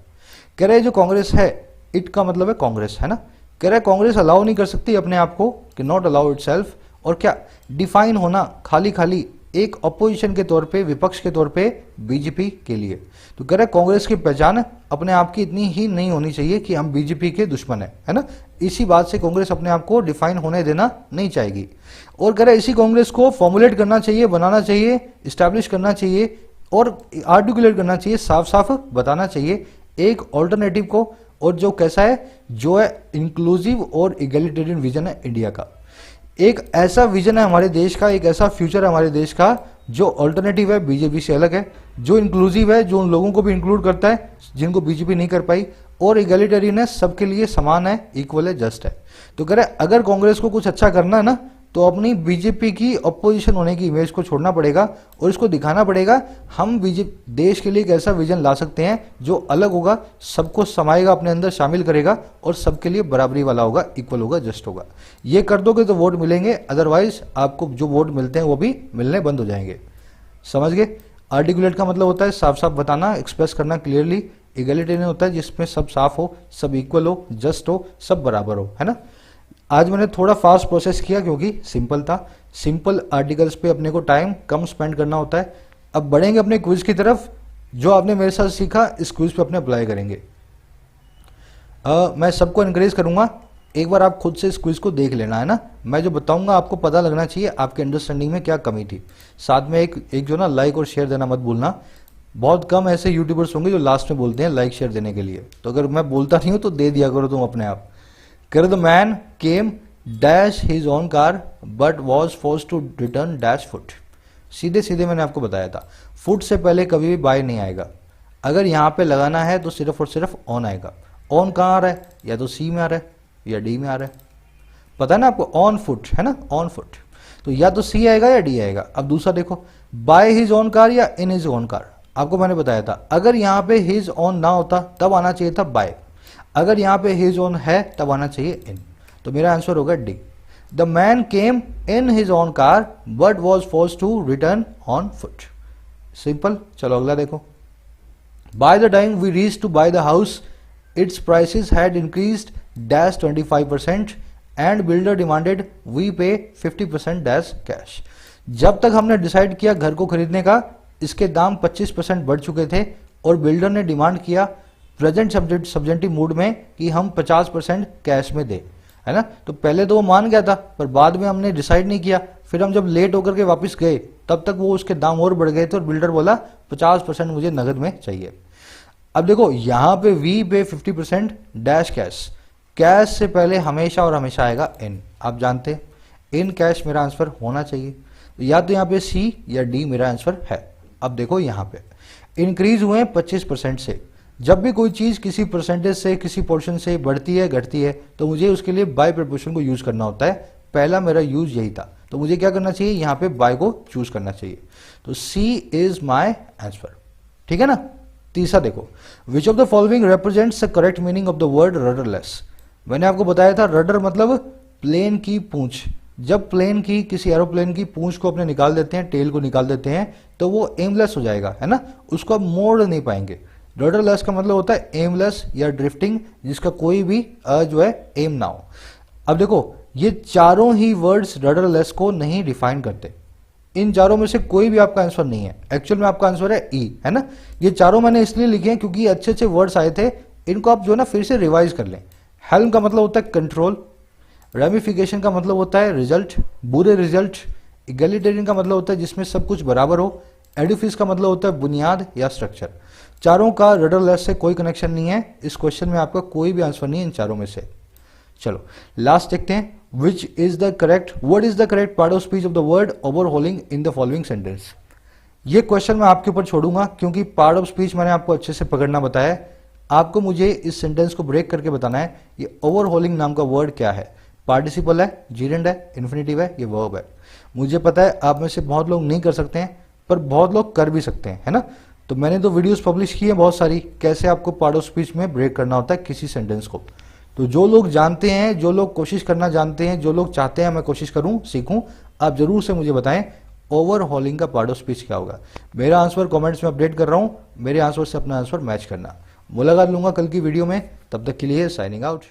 कह रहे जो कांग्रेस है, इट का मतलब है कांग्रेस, है ना। कह रहे कांग्रेस अलाउ नहीं कर सकती अपने आप को, कि नॉट अलाउ इटसेल्फ, और क्या डिफाइन होना खाली खाली एक अपोजिशन के तौर पे, विपक्ष के तौर पे बीजेपी के लिए। तो कह रहे कांग्रेस की पहचान अपने आप की इतनी ही नहीं होनी चाहिए कि हम बीजेपी के दुश्मन है ना। इसी बात से कांग्रेस अपने आप को डिफाइन होने देना नहीं चाहेगी। और कह रहे इसी कांग्रेस को फॉर्मुलेट करना चाहिए, बनाना चाहिए, इस्टेब्लिश करना चाहिए और आर्टिकुलेट करना चाहिए, साफ साफ बताना चाहिए एक ऑल्टरनेटिव को, और जो कैसा है, जो है इंक्लूसिव और इगैलिटेरियन विजन है इंडिया का। एक ऐसा विजन है हमारे देश का, एक ऐसा फ्यूचर है हमारे देश का जो अल्टरनेटिव है, बीजेपी से अलग है, जो इंक्लूसिव है, जो उन लोगों को भी इंक्लूड करता है जिनको बीजेपी नहीं कर पाई, और इगैलिटेरियन है, सबके लिए समान है, इक्वल है, जस्ट है। तो कह रहे अगर कांग्रेस को कुछ अच्छा करना है ना, तो अपनी बीजेपी की अपोजिशन होने की इमेज को छोड़ना पड़ेगा और इसको दिखाना पड़ेगा हम बीजेपी देश के लिए एक ऐसा विजन ला सकते हैं जो अलग होगा, सबको समाएगा, अपने अंदर शामिल करेगा और सबके लिए बराबरी वाला होगा, इक्वल होगा, जस्ट होगा। ये कर दोगे तो वोट मिलेंगे, अदरवाइज आपको जो वोट मिलते हैं वो भी मिलने बंद हो जाएंगे। समझ गए। आर्टिकुलेट का मतलब होता है साफ साफ बताना, एक्सप्रेस करना क्लियरली। इगैलिटेरियन होता है जिसमें सब साफ हो, सब इक्वल हो, जस्ट हो, सब बराबर हो, है ना। आज मैंने थोड़ा फास्ट प्रोसेस किया क्योंकि सिंपल था। सिंपल आर्टिकल्स पे अपने को टाइम कम स्पेंड करना होता है। अब बढ़ेंगे अपने क्विज की तरफ। जो आपने मेरे साथ सीखा इस क्विज पे अपने अप्लाई करेंगे। मैं सबको इनकरेज करूंगा एक बार आप खुद से इस क्विज को देख लेना, है ना। मैं जो बताऊंगा आपको पता लगना चाहिए आपके अंडरस्टैंडिंग में क्या कमी थी। साथ में एक जो ना लाइक और शेयर देना मत भूलना। बहुत कम ऐसे यूट्यूबर्स होंगे जो लास्ट में बोलते हैं लाइक शेयर देने के लिए, तो अगर मैं बोलता नहीं हूं तो दे दिया करो तुम अपने आप। कर the man came dash his own car but was force to return dash foot. सीधे सीधे मैंने आपको बताया था, फुट से पहले कभी भी बाय नहीं आएगा। अगर यहाँ पे लगाना है तो सिर्फ और सिर्फ ऑन आएगा। ऑन कहाँ आ रहा है, या तो सी में आ रहा है या डी में आ रहा है, पता है ना आपको, ऑन फुट है ना, ऑन फुट। तो या तो सी आएगा या डी आएगा। अब दूसरा देखो, बाय हिज ओन कार या इन हिज ओन कार। आपको मैंने बताया था अगर यहाँ पे हिज ऑन ना होता तब आना चाहिए था बाय, अगर यहाँ पे हिज ऑन है तब आना चाहिए इन। तो मेरा आंसर होगा D. The man came in his own car but was force to return on foot. Simple. चलो अगला देखो, by the time we reach to by the house its prices had increased dash 25% and builder demanded we pay 50% dash cash. जब तक हमने decide किया घर को खरीदने का, इसके दाम 25% बढ़ चुके थे और बिल्डर ने डिमांड किया प्रेजेंट सब्जेंटिव मूड में कि हम 50% कैश में दे, है ना। तो पहले तो वो मान गया था पर बाद में हमने डिसाइड नहीं किया, फिर हम जब लेट होकर के वापस गए तब तक वो उसके दाम और बढ़ गए थे और बिल्डर बोला 50% मुझे नगद में चाहिए। अब देखो यहाँ पे we pay 50% dash cash, cash से पहले हमेशा और हमेशा आएगा इन। आप जानते हैं इन कैश मेरा आंसर होना चाहिए, या तो यहाँ पे सी या डी मेरा आंसर है। अब देखो यहाँ पे इंक्रीज हुए 25% से। जब भी कोई चीज किसी परसेंटेज से, किसी पोर्शन से बढ़ती है घटती है तो मुझे उसके लिए बाय प्रपोर्शन को यूज करना होता है। पहला मेरा यूज यही था, तो मुझे क्या करना चाहिए, यहाँ पे बाय को चूज करना चाहिए। तो सी इज माई आंसर, ठीक है ना। तीसरा देखो, which of the following represents the correct meaning of the word rudderless. मैंने आपको बताया था रडर मतलब प्लेन की पूंछ। जब प्लेन की, किसी एरोप्लेन की पूंछ को अपने निकाल देते हैं, टेल को निकाल देते हैं, तो वो एमलेस हो जाएगा, है ना, उसको आप मोड़ नहीं पाएंगे। रडरलेस का मतलब होता है एमलेस या ड्रिफ्टिंग, जिसका कोई भी जो है एम ना हो। अब देखो ये चारों ही वर्ड्स रडरलेस को नहीं डिफाइन करते। इन चारों में से कोई भी आपका आंसर नहीं है। एक्चुअल में आपका आंसर है ई, है ना। ये चारों मैंने इसलिए लिखे हैं क्योंकि अच्छे अच्छे वर्ड्स आए थे, इनको आप जो है ना फिर से रिवाइज कर लें। हेल्म का मतलब होता है कंट्रोल, रेमिफिकेशन का मतलब होता है रिजल्ट, बुरे रिजल्ट, इगैलिटेरियन का मतलब होता है जिसमें सब कुछ बराबर हो, एडिफिस का मतलब होता है बुनियाद या स्ट्रक्चर। चारों का रडरलेस से कोई कनेक्शन नहीं है। इस क्वेश्चन में आपका कोई भी आंसर नहीं है इन चारों में से। चलो लास्ट देखते हैं, what is the correct part of speech of the word overhauling in the following sentence. ये क्वेश्चन मैं आपके ऊपर छोड़ूंगा क्योंकि पार्ट ऑफ स्पीच मैंने आपको अच्छे से पकड़ना बताया है। आपको मुझे इस सेंटेंस को ब्रेक करके बताना है ये ओवरहॉलिंग नाम का वर्ड क्या है। पार्टिसिपल है, जीरेंड है, इन्फिनेटिव है, ये वर्ब है। मुझे पता है आप में से बहुत लोग नहीं कर सकते हैं पर बहुत लोग कर भी सकते हैं, है ना। तो मैंने तो वीडियोस पब्लिश की है बहुत सारी, कैसे आपको पार्ट ऑफ स्पीच में ब्रेक करना होता है किसी सेंटेंस को। तो जो लोग जानते हैं, जो लोग कोशिश करना जानते हैं, जो लोग चाहते हैं मैं कोशिश करूं, सीखूं, आप जरूर से मुझे बताएं ओवरहॉलिंग का पार्ट ऑफ स्पीच क्या होगा। मेरा आंसर कमेंट्स में अपडेट कर रहा हूं, मेरे आंसर से अपना आंसर मैच करना। मुलाकात लूंगा कल की वीडियो में, तब तक के लिए साइनिंग आउट।